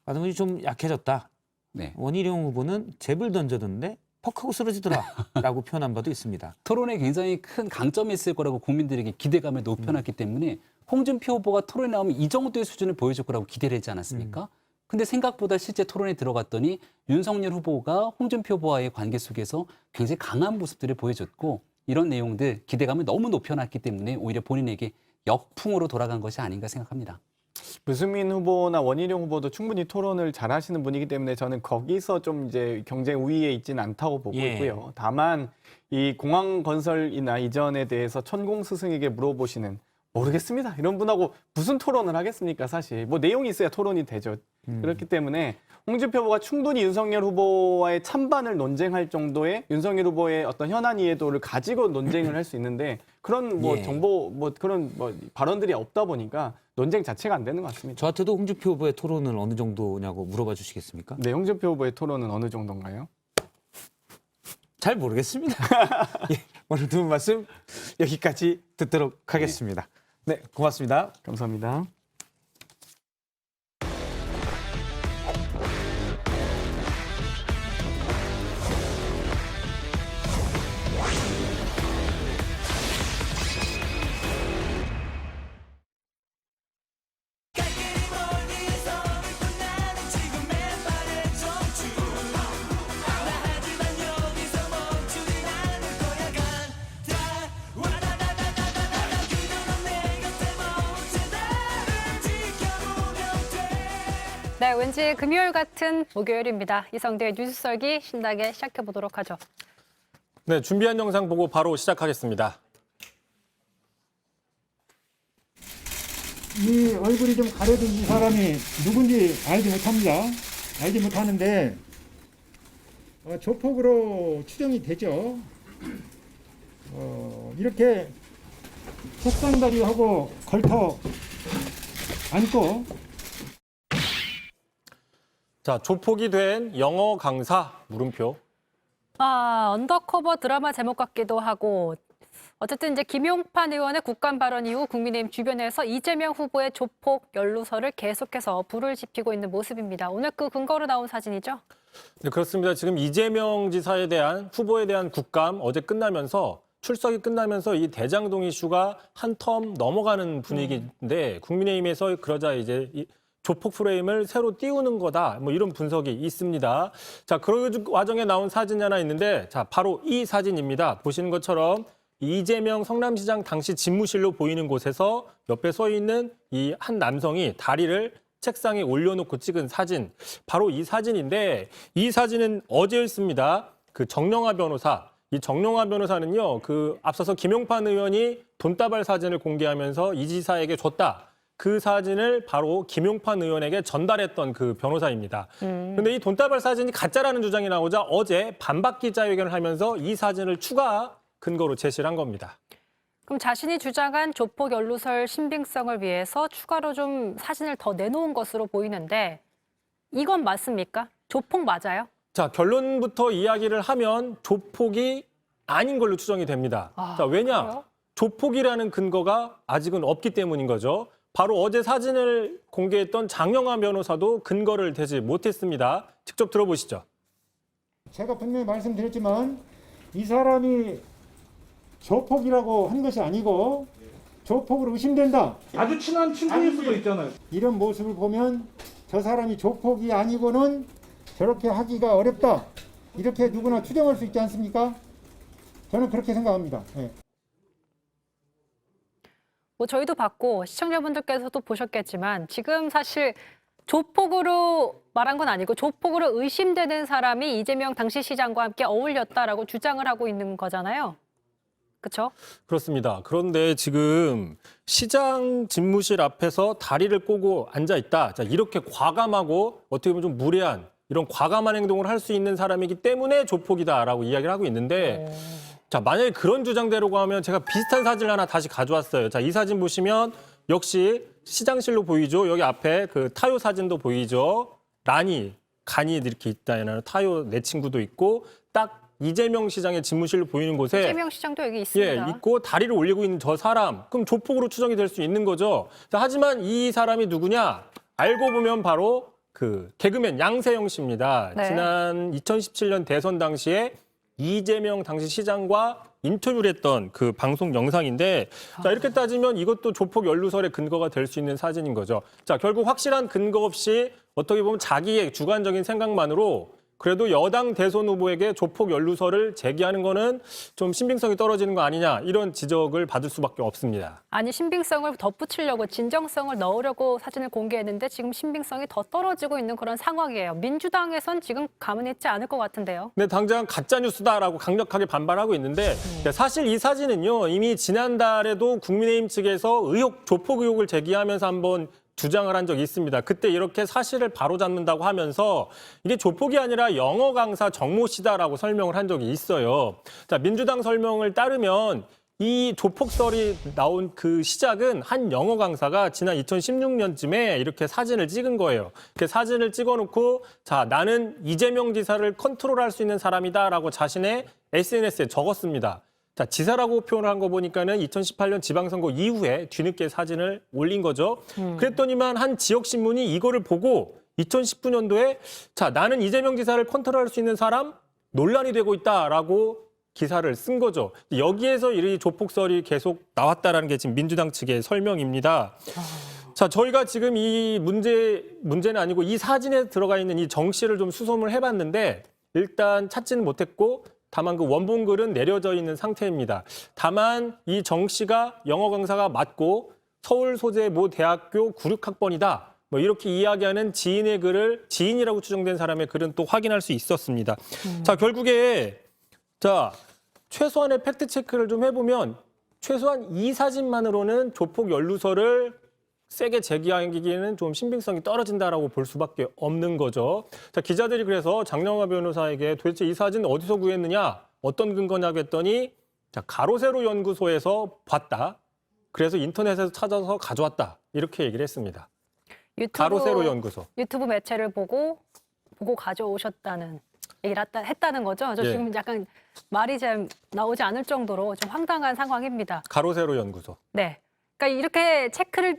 반응이 좀 약해졌다. 네. 원희룡 후보는 잽을 던졌는데 퍽하고 쓰러지더라라고 표현한 바도 있습니다. 토론에 굉장히 큰 강점이 있을 거라고 국민들에게 기대감을 높여놨기 때문에 홍준표 후보가 토론에 나오면 이 정도의 수준을 보여줄 거라고 기대를 했지 않았습니까? 근데 생각보다 실제 토론에 들어갔더니 윤석열 후보가 홍준표 후보와의 관계 속에서 굉장히 강한 모습들을 보여줬고 이런 내용들 기대감을 너무 높여놨기 때문에 오히려 본인에게 역풍으로 돌아간 것이 아닌가 생각합니다. 유승민 후보나 원희룡 후보도 충분히 토론을 잘하시는 분이기 때문에 저는 거기서 좀 이제 경쟁 우위에 있지는 않다고 보고 있고요. 다만 이 공항 건설이나 이전에 대해서 천공 스승에게 물어보시는 모르겠습니다. 이런 분하고 무슨 토론을 하겠습니까, 사실. 뭐 내용이 있어야 토론이 되죠. 그렇기 때문에 홍준표 후보가 충분히 윤석열 후보와의 찬반을 논쟁할 정도의 윤석열 후보의 어떤 현안 이해도를 가지고 논쟁을 할 수 있는데 그런 정보 그런 발언들이 없다 보니까 논쟁 자체가 안 되는 것 같습니다. 저한테도 홍준표 후보의 토론은 어느 정도냐고 물어봐 주시겠습니까? 네, 홍준표 후보의 토론은 어느 정도인가요? 잘 모르겠습니다. 오늘 두 분 말씀 여기까지 듣도록 하겠습니다. 네, 고맙습니다. 감사합니다. 네, 왠지 금요일 같은 목요일입니다. 이성대의 뉴스 썰기 신나게 시작해 보도록 하죠. 네, 준비한 영상 보고 바로 시작하겠습니다. 이 얼굴이 좀 가려진 이 사람이 누군지 알지 못합니다. 알지 못하는데 조폭으로 추정이 되죠. 이렇게 속상다리하고 걸터 앉고 자, 조폭이 된 영어 강사 물음표. 언더커버 드라마 제목 같기도 하고 어쨌든 이제 김용판 의원의 국감 발언 이후 국민의힘 주변에서 이재명 후보의 조폭 연루설을 계속해서 불을 지피고 있는 모습입니다. 오늘 그 근거로 나온 사진이죠? 네, 그렇습니다. 지금 이재명 지사에 대한 후보에 대한 국감 어제 끝나면서 출석이 끝나면서 이 대장동 이슈가 한 텀 넘어가는 분위기인데 국민의힘에서 그러자 이제 조폭 프레임을 새로 띄우는 거다. 뭐 이런 분석이 있습니다. 자, 그 와중에 나온 사진이 하나 있는데 자, 바로 이 사진입니다. 보시는 것처럼 이재명 성남시장 당시 집무실로 보이는 곳에서 옆에 서 있는 이 한 남성이 다리를 책상에 올려놓고 찍은 사진. 바로 이 사진인데 이 사진은 어제였습니다. 그 정영화 변호사. 이 정영화 변호사는요. 그 앞서서 김용판 의원이 돈다발 사진을 공개하면서 이 지사에게 줬다. 그 사진을 바로 김용판 의원에게 전달했던 그 변호사입니다. 그런데 이 돈다발 사진이 가짜라는 주장이 나오자 어제 반박 기자회견을 하면서 이 사진을 추가 근거로 제시를 한 겁니다. 그럼 자신이 주장한 조폭 연루설 신빙성을 위해서 추가로 좀 사진을 더 내놓은 것으로 보이는데 이건 맞습니까? 조폭 맞아요? 자, 결론부터 이야기를 하면 조폭이 아닌 걸로 추정이 됩니다. 자, 왜냐? 그래요? 조폭이라는 근거가 아직은 없기 때문인 거죠. 바로 어제 사진을 공개했던 장영화 변호사도 근거를 대지 못했습니다. 직접 들어보시죠. 제가 분명히 말씀드렸지만 이 사람이 조폭이라고 한 것이 아니고 조폭으로 의심된다. 아주 친한 친구일 수도 있잖아요. 이런 모습을 보면 저 사람이 조폭이 아니고는 저렇게 하기가 어렵다. 이렇게 누구나 추정할 수 있지 않습니까? 저는 그렇게 생각합니다. 예. 뭐 저희도 봤고 시청자분들께서도 보셨겠지만 지금 사실 조폭으로 말한 건 아니고 조폭으로 의심되는 사람이 이재명 당시 시장과 함께 어울렸다라고 주장을 하고 있는 거잖아요. 그렇죠? 그렇습니다. 그런데 지금 시장 집무실 앞에서 다리를 꼬고 앉아 있다. 자, 이렇게 과감하고 어떻게 보면 좀 무례한 이런 과감한 행동을 할 수 있는 사람이기 때문에 조폭이다라고 이야기를 하고 있는데 자, 만약에 그런 주장대로고 하면 제가 비슷한 사진을 하나 다시 가져왔어요. 자, 이 사진 보시면 역시 시장실로 보이죠. 여기 앞에 그 타요 사진도 보이죠. 간이 이렇게 있다는 타요 내 친구도 있고 딱 이재명 시장의 집무실로 보이는 곳에 이재명 시장도 여기 있습니다. 예, 있고 다리를 올리고 있는 저 사람, 그럼 조폭으로 추정이 될 수 있는 거죠. 자, 하지만 이 사람이 누구냐? 알고 보면 바로 그 개그맨 양세형 씨입니다. 네. 지난 2017년 대선 당시에 이재명 당시 시장과 인터뷰를 했던 그 방송 영상인데 자, 이렇게 따지면 이것도 조폭 연루설의 근거가 될 수 있는 사진인 거죠. 자, 결국 확실한 근거 없이 어떻게 보면 자기의 주관적인 생각만으로 그래도 여당 대선 후보에게 조폭 연루설을 제기하는 거는 좀 신빙성이 떨어지는 거 아니냐 이런 지적을 받을 수밖에 없습니다. 아니 신빙성을 덧붙이려고 진정성을 넣으려고 사진을 공개했는데 지금 신빙성이 더 떨어지고 있는 그런 상황이에요. 민주당에선 지금 가만있지 않을 것 같은데요. 근데 당장 가짜뉴스다라고 강력하게 반발하고 있는데 사실 이 사진은요 이미 지난달에도 국민의힘 측에서 조폭 의혹을 제기하면서 한번 주장을 한 적이 있습니다. 그때 이렇게 사실을 바로잡는다고 하면서 이게 조폭이 아니라 영어 강사 정모 씨다라고 설명을 한 적이 있어요. 자, 민주당 설명을 따르면 이 조폭설이 나온 그 시작은 한 영어 강사가 지난 2016년쯤에 이렇게 사진을 찍은 거예요. 이렇게 사진을 찍어놓고 자, 나는 이재명 지사를 컨트롤할 수 있는 사람이다라고 자신의 SNS에 적었습니다. 자, 지사라고 표현을 한 거 보니까는 2018년 지방선거 이후에 뒤늦게 사진을 올린 거죠. 그랬더니만 한 지역신문이 이거를 보고 2019년도에 자, 나는 이재명 지사를 컨트롤할 수 있는 사람 논란이 되고 있다라고 기사를 쓴 거죠. 여기에서 이 조폭설이 계속 나왔다라는 게 지금 민주당 측의 설명입니다. 자, 저희가 지금 이 문제는 아니고 이 사진에 들어가 있는 이 정 씨를 좀 수소문을 해봤는데 일단 찾지는 못했고 다만 그 원본 글은 내려져 있는 상태입니다. 다만 이 정 씨가 영어 강사가 맞고 서울 소재 모 대학교 96학번이다. 뭐 이렇게 이야기하는 지인의 글을 지인이라고 추정된 사람의 글은 또 확인할 수 있었습니다. 자, 결국에 자, 최소한의 팩트 체크를 좀 해보면 최소한 이 사진만으로는 조폭 연루설을 세게 제기하기에는 좀 신빙성이 떨어진다라고 볼 수밖에 없는 거죠. 자, 기자들이 그래서 장영하 변호사에게 도대체 이 사진 어디서 구했느냐, 어떤 근거냐고 했더니 자, 가로세로 연구소에서 봤다. 그래서 인터넷에서 찾아서 가져왔다. 이렇게 얘기를 했습니다. 가로세로 연구소. 유튜브 매체를 보고 가져오셨다는 얘기를 했다는 거죠. 저 지금 약간 말이 잘 나오지 않을 정도로 좀 황당한 상황입니다. 가로세로 연구소. 네. 그러니까 이렇게 체크를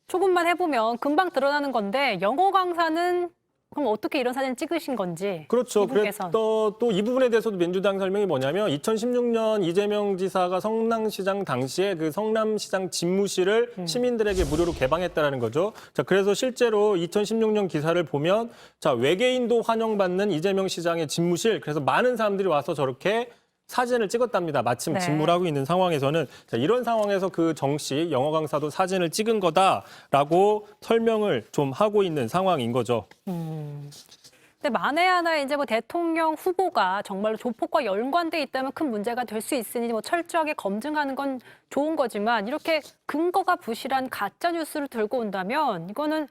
조금만 해보면 금방 드러나는 건데 영어 강사는 그럼 어떻게 이런 사진을 찍으신 건지. 그렇죠. 그래서 또 이 부분에 대해서도 민주당 설명이 뭐냐면 2016년 이재명 지사가 성남시장 당시에 그 성남시장 집무실을 시민들에게 무료로 개방했다라는 거죠. 자, 그래서 실제로 2016년 기사를 보면 자, 외계인도 환영받는 이재명 시장의 집무실. 그래서 많은 사람들이 와서 저렇게 사진을 찍었답니다. 마침 집무하고 있는 상황에서는 자, 이런 상황에서 그 정 씨 영어 강사도 사진을 찍은 거다라고 설명을 좀 하고 있는 상황인 거죠. 근데 만에 하나 이제 뭐 대통령 후보가 정말로 조폭과 연관돼 있다면 큰 문제가 될 수 있으니 뭐 철저하게 검증하는 건 좋은 거지만 이렇게 근거가 부실한 가짜 뉴스를 들고 온다면 이거는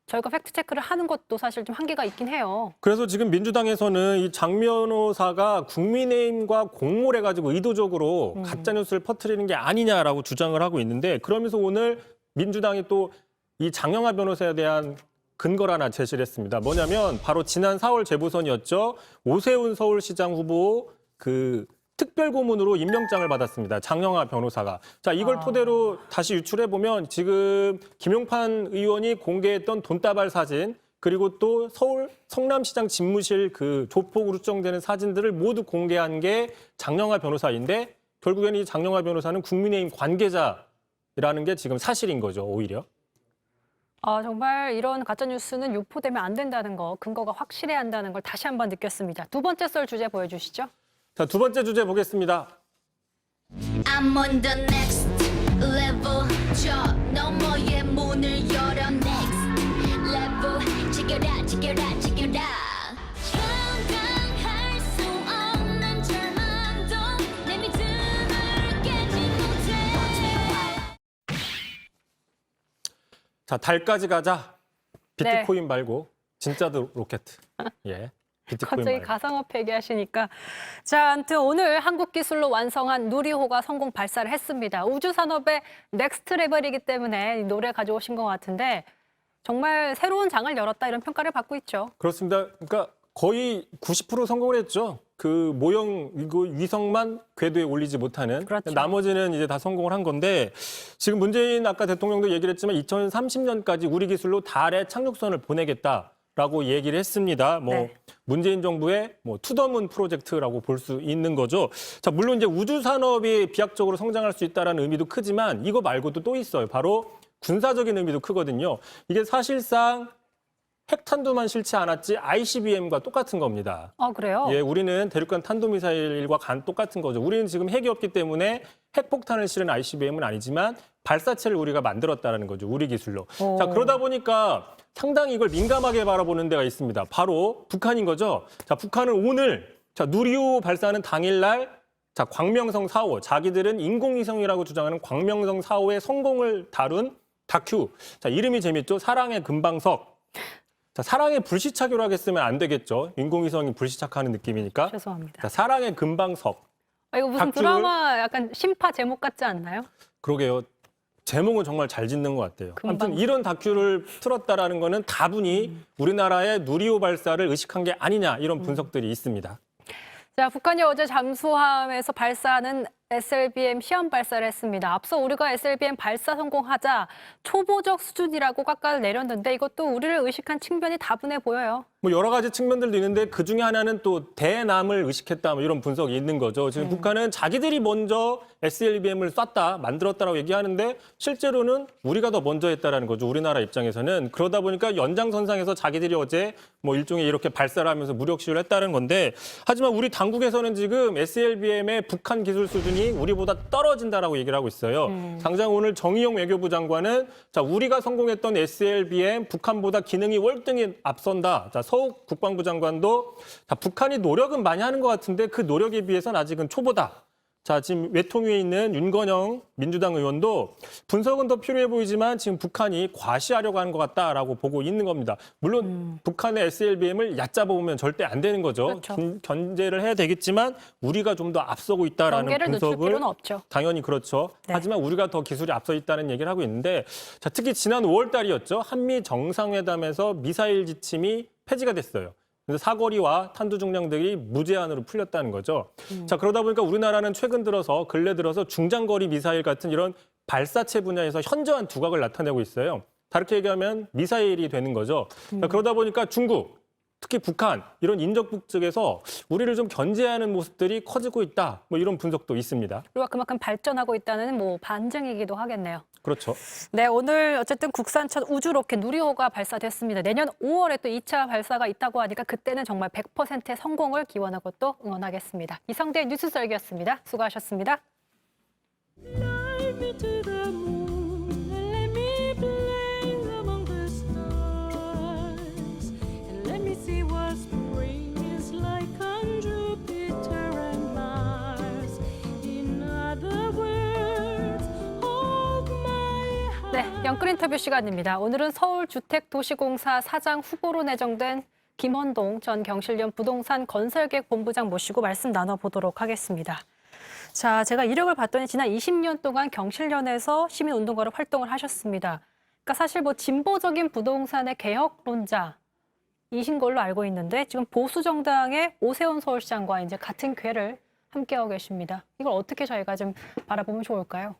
저희가 팩트체크를 하는 것도 사실 좀 한계가 있긴 해요. 그래서 지금 민주당에서는 이 장 변호사가 국민의힘과 공모를 해가지고 의도적으로 가짜뉴스를 퍼뜨리는 게 아니냐라고 주장을 하고 있는데 그러면서 오늘 민주당이 또 이 장영하 변호사에 대한 근거를 하나 제시를 했습니다. 뭐냐면 바로 지난 4월 재보선이었죠. 오세훈 서울시장 후보 그 특별고문으로 임명장을 받았습니다. 장영하 변호사가. 자, 이걸 토대로 다시 유출해보면 지금 김용판 의원이 공개했던 돈다발 사진 그리고 또 서울 성남시장 집무실 그 조폭으로 추정되는 사진들을 모두 공개한 게 장영하 변호사인데 결국에는 이 장영하 변호사는 국민의힘 관계자라는 게 지금 사실인 거죠, 오히려. 정말 이런 가짜뉴스는 유포되면 안 된다는 거, 근거가 확실해야 한다는 걸 다시 한번 느꼈습니다. 두 번째 썰 주제 보여주시죠. 자, 두 번째 주제 보겠습니다. I'm on the next level. 저 너머의 문을 열어 next level. 지켜라 지켜라 지켜라. 감당할 수 없는 절망도 내 믿음을 깨지 못해. 자, 달까지 가자. 비트코인 네. 말고 진짜 로켓. 예. 비트코인 갑자기 말고. 가상화폐 얘기하시니까. 자, 아무튼 오늘 한국 기술로 완성한 누리호가 성공 발사를 했습니다. 우주 산업의 넥스트 레벨이기 때문에 이 노래 가져오신 것 같은데 정말 새로운 장을 열었다 이런 평가를 받고 있죠. 그렇습니다. 그러니까 거의 90% 성공을 했죠. 그 모형 이거 위성만 궤도에 올리지 못하는 그렇죠. 나머지는 이제 다 성공을 한 건데 지금 문재인 아까 대통령도 얘기를 했지만 2030년까지 우리 기술로 달에 착륙선을 보내겠다라고 얘기를 했습니다. 뭐 네. 문재인 정부의 뭐 투더문 프로젝트라고 볼 수 있는 거죠. 자, 물론 이제 우주 산업이 비약적으로 성장할 수 있다라는 의미도 크지만 이거 말고도 또 있어요. 바로 군사적인 의미도 크거든요. 이게 사실상 핵탄두만 싫지 않았지 ICBM과 똑같은 겁니다. 그래요? 예, 우리는 대륙간 탄도미사일과 똑같은 거죠. 우리는 지금 핵이 없기 때문에 핵폭탄을 실은 ICBM은 아니지만 발사체를 우리가 만들었다는 거죠. 우리 기술로. 오. 자, 그러다 보니까 상당히 이걸 민감하게 바라보는 데가 있습니다. 바로 북한인 거죠. 자, 북한은 오늘 누리호 발사하는 당일날 광명성 4호, 자기들은 인공위성이라고 주장하는 광명성 4호의 성공을 다룬 다큐. 자, 이름이 재밌죠. 사랑의 금방석. 자, 사랑의 불시착이라고 했으면 안 되겠죠. 인공위성이 불시착하는 느낌이니까. 죄송합니다. 자, 사랑의 금방석. 이거 무슨 다큐를- 드라마 약간 심파 제목 같지 않나요? 그러게요. 제목은 정말 잘 짓는 것 같아요. 아무튼 금방석. 이런 다큐를 틀었다라는 거는 다분히 우리나라의 누리호 발사를 의식한 게 아니냐 이런 분석들이 있습니다. 자, 북한이 어제 잠수함에서 발사하는 SLBM 시험 발사를 했습니다. 앞서 우리가 SLBM 발사 성공하자 초보적 수준이라고 깎아를 내렸는데 이것도 우리를 의식한 측면이 다분해 보여요. 뭐 여러 가지 측면들도 있는데 그 중에 하나는 또 대남을 의식했다 뭐 이런 분석이 있는 거죠. 지금 북한은 자기들이 먼저 SLBM을 쐈다, 만들었다라고 얘기하는데 실제로는 우리가 더 먼저 했다라는 거죠. 우리나라 입장에서는. 그러다 보니까 연장선상에서 자기들이 어제 뭐 일종의 이렇게 발사를 하면서 무력 시위를 했다는 건데 하지만 우리 당국에서는 지금 SLBM의 북한 기술 수준이 우리보다 떨어진다라고 얘기를 하고 있어요. 당장 오늘 정의용 외교부 장관은 우리가 성공했던 SLBM 북한보다 기능이 월등히 앞선다. 서욱 국방부 장관도 북한이 노력은 많이 하는 것 같은데 그 노력에 비해서는 아직은 초보다. 자, 지금 외통 위에 있는 윤건영 민주당 의원도 분석은 더 필요해 보이지만 지금 북한이 과시하려고 하는 것 같다라고 보고 있는 겁니다. 물론 북한의 SLBM을 얕잡아 보면 절대 안 되는 거죠. 그렇죠. 견제를 해야 되겠지만 우리가 좀 더 앞서고 있다라는 경계를 늦출 분석을 필요는 없죠. 당연히 그렇죠. 네. 하지만 우리가 더 기술이 앞서 있다는 얘기를 하고 있는데 자, 특히 지난 5월 달이었죠. 한미 정상회담에서 미사일 지침이 폐지가 됐어요. 그래서 사거리와 탄두 중량들이 무제한으로 풀렸다는 거죠. 자, 그러다 보니까 우리나라는 최근 들어서 근래 들어서 중장거리 미사일 같은 이런 발사체 분야에서 현저한 두각을 나타내고 있어요. 다르게 얘기하면 미사일이 되는 거죠. 자, 그러다 보니까 중국, 특히 북한 이런 인접국 측에서 우리를 좀 견제하는 모습들이 커지고 있다. 뭐 이런 분석도 있습니다. 우리가 그만큼 발전하고 있다는 뭐 반증이기도 하겠네요. 그렇죠. 네, 오늘 어쨌든 국산 첫 우주 로켓 누리호가 발사됐습니다. 내년 5월에 또 2차 발사가 있다고 하니까 그때는 정말 100%의 성공을 기원하고 또 응원하겠습니다. 이성대 뉴스 썰기였습니다. 수고하셨습니다. 네, 영끌 인터뷰 시간입니다. 오늘은 서울주택도시공사 사장 후보로 내정된 김원동 전 경실련 부동산 건설계획 본부장 모시고 말씀 나눠보도록 하겠습니다. 자, 제가 이력을 봤더니 지난 20년 동안 경실련에서 시민운동가로 활동을 하셨습니다. 그러니까 사실 뭐 진보적인 부동산의 개혁론자이신 걸로 알고 있는데 지금 보수정당의 오세훈 서울시장과 이제 같은 궤를 함께하고 계십니다. 이걸 어떻게 저희가 좀 바라보면 좋을까요?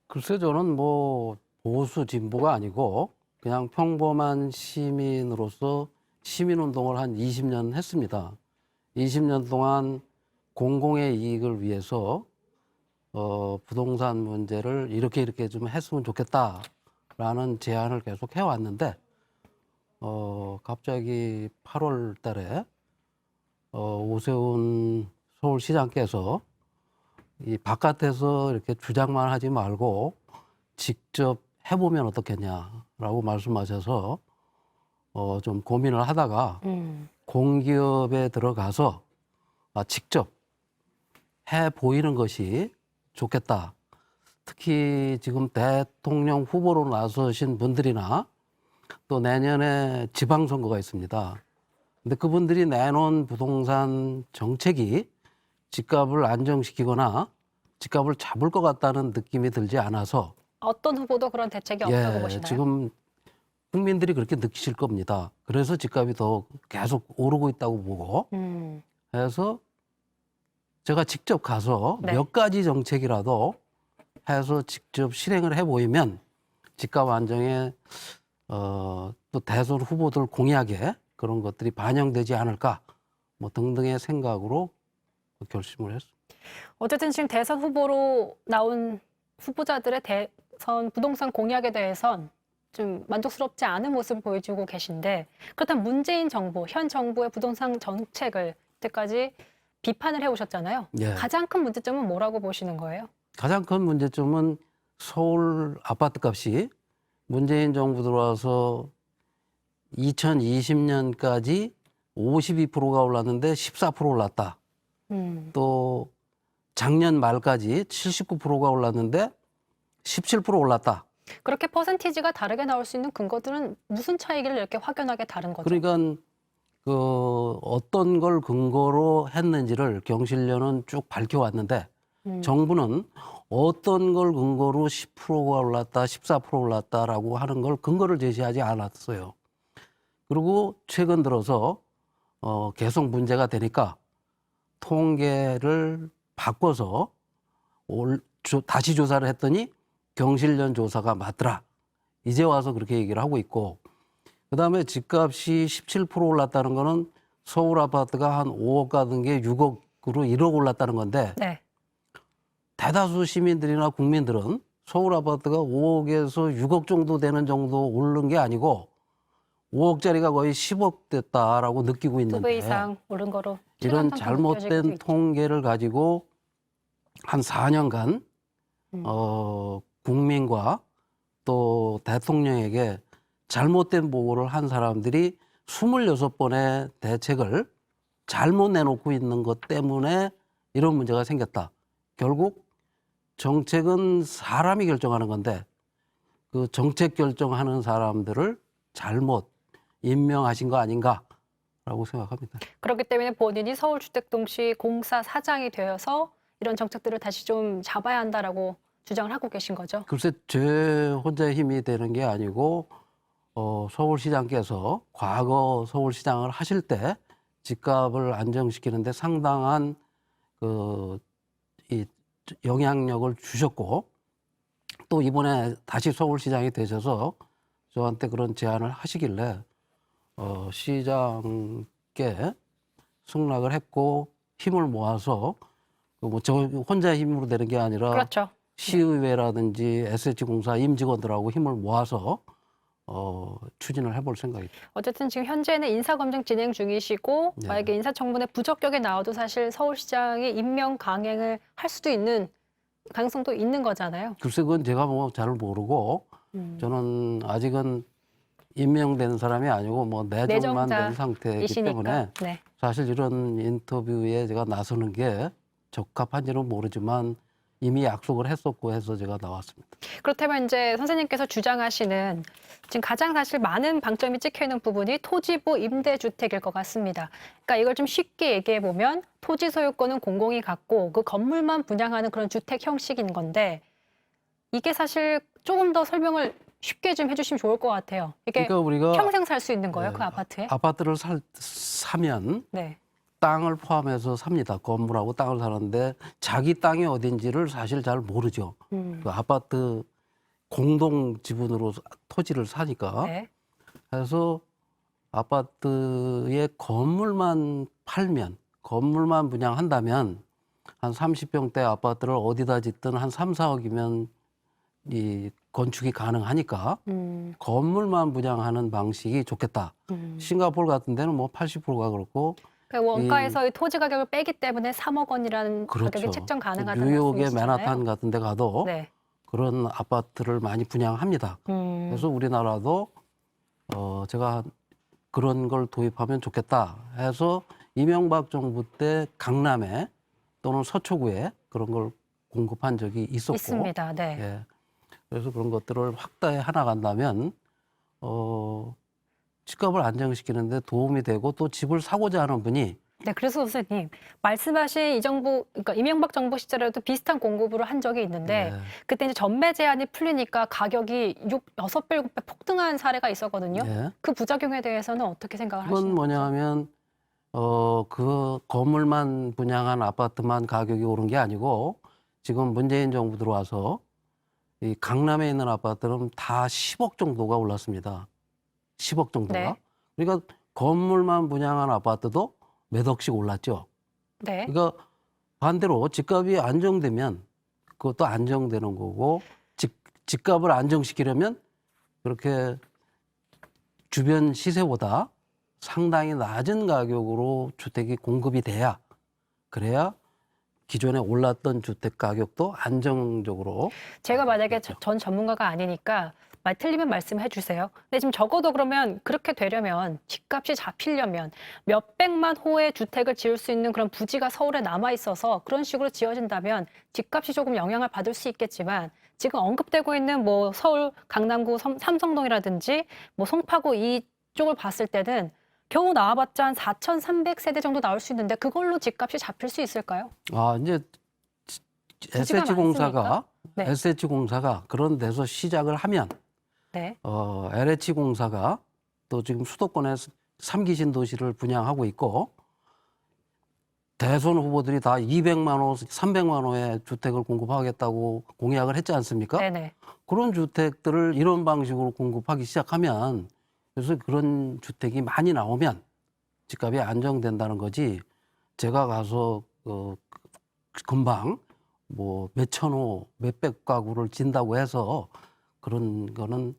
글쎄 저는 뭐 보수 진보가 아니고 그냥 평범한 시민으로서 시민운동을 한 20년 했습니다. 20년 동안 공공의 이익을 위해서 부동산 문제를 이렇게 좀 했으면 좋겠다라는 라는 제안을 계속 해왔는데 갑자기 8월 달에 오세훈 서울시장께서 이 바깥에서 이렇게 주장만 하지 말고 직접 해보면 어떻겠냐라고 말씀하셔서 좀 고민을 하다가 공기업에 들어가서 직접 해 보이는 것이 좋겠다. 특히 지금 대통령 후보로 나서신 분들이나 또 내년에 지방선거가 있습니다. 근데 그분들이 내놓은 부동산 정책이 집값을 안정시키거나 집값을 잡을 것 같다는 느낌이 들지 않아서 어떤 후보도 그런 대책이 없다고 보시나요? 지금 국민들이 그렇게 느끼실 겁니다. 그래서 집값이 더 계속 오르고 있다고 보고 그래서 제가 직접 가서 네. 몇 가지 정책이라도 해서 직접 실행을 해보이면 집값 안정에 또 대선 후보들 공약에 그런 것들이 반영되지 않을까 뭐 등등의 생각으로 결심을 했습니다. 어쨌든 지금 대선 후보로 나온 후보자들의 대선 부동산 공약에 대해선 좀 만족스럽지 않은 모습을 보여주고 계신데 그렇다면 문재인 정부, 현 정부의 부동산 정책을 이때까지 비판을 해오셨잖아요. 예. 가장 큰 문제점은 뭐라고 보시는 거예요? 가장 큰 문제점은 서울 아파트값이 문재인 정부 들어와서 2020년까지 52%가 올랐는데 14% 올랐다. 또 작년 말까지 79%가 올랐는데 17% 올랐다. 그렇게 퍼센티지가 다르게 나올 수 있는 근거들은 무슨 차이길래 이렇게 확연하게 다른 거죠? 그러니까 그 어떤 걸 근거로 했는지를 경실련은 쭉 밝혀왔는데 정부는 어떤 걸 근거로 10%가 올랐다, 14% 올랐다라고 하는 걸 근거를 제시하지 않았어요. 그리고 최근 들어서 계속 문제가 되니까 통계를 바꿔서 다시 조사를 했더니 경실련 조사가 맞더라. 이제 와서 그렇게 얘기를 하고 있고 그다음에 집값이 17% 올랐다는 거는 서울 아파트가 한 5억 가던 게 6억으로 1억 올랐다는 건데 네. 대다수 시민들이나 국민들은 서울 아파트가 5억에서 6억 정도 되는 정도 오른 게 아니고 5억짜리가 거의 10억 됐다라고 느끼고 2배 있는데 이상 오른 거로 이런 체감상 잘못된 느껴지고 있죠. 통계를 가지고 한 4년간 국민과 또 대통령에게 잘못된 보고를 한 사람들이 26번의 대책을 잘못 내놓고 있는 것 때문에 이런 문제가 생겼다. 결국 정책은 사람이 결정하는 건데 그 정책 결정하는 사람들을 잘못 임명하신 거 아닌가라고 생각합니다. 그렇기 때문에 본인이 서울주택도시 공사 사장이 되어서 이런 정책들을 다시 좀 잡아야 한다라고 주장을 하고 계신 거죠? 글쎄 제 혼자의 힘이 되는 게 아니고 서울시장께서 과거 서울시장을 하실 때 집값을 안정시키는데 상당한 이 영향력을 주셨고 또 이번에 다시 서울시장이 되셔서 저한테 그런 제안을 하시길래 시장께 승낙을 했고 힘을 모아서 뭐 저 혼자의 힘으로 되는 게 아니라 그렇죠. 시의회라든지 SH공사 임직원들하고 힘을 모아서 추진을 해볼 생각입니다. 어쨌든 지금 현재는 인사검증 진행 중이시고 네. 만약에 인사청문회 부적격에 나와도 사실 서울시장이 임명 강행을 할 수도 있는 가능성도 있는 거잖아요. 글쎄 그건 제가 뭐 잘 모르고 저는 아직은 임명된 사람이 아니고 뭐 내정만 된 상태이기 내정자이시니까. 때문에 네. 사실 이런 인터뷰에 제가 나서는 게 적합한지는 모르지만 이미 약속을 했었고 해서 제가 나왔습니다. 그렇다면 이제 선생님께서 주장하시는 지금 가장 사실 많은 방점이 찍혀 있는 부분이 토지부 임대주택일 것 같습니다. 그러니까 이걸 좀 쉽게 얘기해 보면 토지 소유권은 공공이 갖고 그 건물만 분양하는 그런 주택 형식인 건데 이게 사실 조금 더 설명을 쉽게 좀 해주시면 좋을 것 같아요. 이게 그러니까 우리가 평생 살 수 있는 거예요, 그 아파트에? 아파트를 사면 네. 땅을 포함해서 삽니다. 건물하고 땅을 사는데 자기 땅이 어딘지를 사실 잘 모르죠. 그 아파트 공동 지분으로 토지를 사니까. 네. 그래서 아파트의 건물만 팔면, 건물만 분양한다면 한 30평대 아파트를 어디다 짓든 한 3, 4억이면 이 건축이 가능하니까 건물만 분양하는 방식이 좋겠다. 싱가포르 같은 데는 뭐 80%가 그렇고 그러니까 원가에서의 토지 가격을 빼기 때문에 3억 원이라는 가격이 책정 가능하다는 뉴욕의 말씀이시잖아요. 맨하탄 같은 데 가도 네. 그런 아파트를 많이 분양합니다. 그래서 우리나라도 제가 그런 걸 도입하면 좋겠다 해서 이명박 정부 때 강남에 또는 서초구에 그런 걸 공급한 적이 있었고 있습니다. 네. 예. 그래서 그런 것들을 확대해 나간다면 집값을 안정시키는데 도움이 되고 또 집을 사고자 하는 분이 네, 그래서 선생님 말씀하신 이 정부, 그러니까 이명박 정부 시절에도 비슷한 공급을 한 적이 있는데 그때 이제 전매 제한이 풀리니까 가격이 6배, 7배 폭등한 사례가 있었거든요. 그 부작용에 대해서는 어떻게 생각을 그건 하시나요? 뭐냐면 그 건물만 분양한 아파트만 가격이 오른 게 아니고 지금 문재인 정부 들어와서 이 강남에 있는 아파트는 다 10억 정도가 올랐습니다. 10억 정도가. 네. 그러니까 건물만 분양한 아파트도 몇 억씩 올랐죠. 네. 그러니까 반대로 집값이 안정되면 그것도 안정되는 거고 집값을 안정시키려면 그렇게 주변 시세보다 상당히 낮은 가격으로 주택이 공급이 돼야 그래야 기존에 올랐던 주택 가격도 안정적으로 제가 만약에 전 전문가가 아니니까 말 틀리면 말씀해 주세요. 근데 지금 적어도 그러면 그렇게 되려면 집값이 잡히려면 몇백만 호의 주택을 지을 수 있는 그런 부지가 서울에 남아 있어서 그런 식으로 지어진다면 집값이 조금 영향을 받을 수 있겠지만 지금 언급되고 있는 뭐 서울 강남구 삼성동이라든지 뭐 송파구 이쪽을 봤을 때는 겨우 나와봤자 한 4,300세대 정도 나올 수 있는데 그걸로 집값이 잡힐 수 있을까요? 아 이제 부지가 많습니까? 네. SH공사가 그런 데서 시작을 하면 네. LH공사가 또 지금 수도권에 3기 신도시를 분양하고 있고 대선 후보들이 다 200만 호, 300만 호의 주택을 공급하겠다고 공약을 했지 않습니까? 네네. 그런 주택들을 이런 방식으로 공급하기 시작하면 그래서 그런 주택이 많이 나오면 집값이 안정된다는 거지 제가 가서 금방 뭐 몇천 호, 몇백 가구를 진다고 해서 그런 거는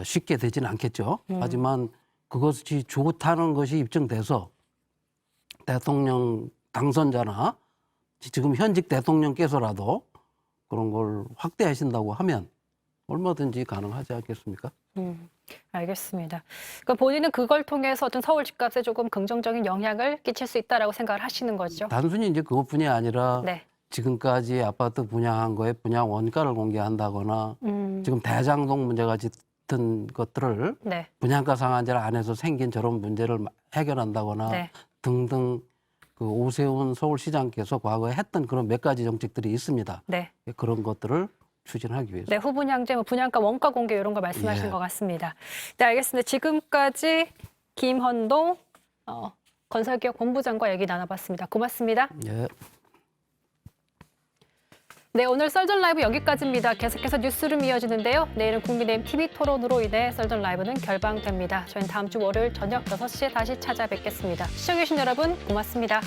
쉽게 되지는 않겠죠. 하지만 그것이 좋다는 것이 입증돼서 대통령 당선자나 지금 현직 대통령께서라도 그런 걸 확대하신다고 하면 얼마든지 가능하지 않겠습니까? 알겠습니다. 그러니까 본인은 그걸 통해서 어떤 서울 집값에 조금 긍정적인 영향을 끼칠 수 있다라고 생각을 하시는 거죠. 단순히 이제 그것뿐이 아니라 네. 지금까지 아파트 분양한 거에 분양 원가를 공개한다거나 지금 대장동 문제가 짙은 것들을 네. 분양가 상한제를 안에서 생긴 저런 문제를 해결한다거나 네. 등등 그 오세훈 서울시장께서 과거에 했던 그런 몇 가지 정책들이 있습니다. 네. 그런 것들을 추진하기 위해서. 네, 후분양제, 뭐 분양가 원가 공개 이런 걸 말씀하신 것 같습니다. 네, 알겠습니다. 지금까지 김헌동 건설기업 본부장과 얘기 나눠봤습니다. 고맙습니다. 예. 네, 오늘 썰전 라이브 여기까지입니다. 계속해서 뉴스룸 이어지는데요. 내일은 국민의힘 TV 토론으로 인해 썰전 라이브는 결방됩니다. 저희는 다음 주 월요일 저녁 6시에 다시 찾아뵙겠습니다. 시청해주신 여러분 고맙습니다.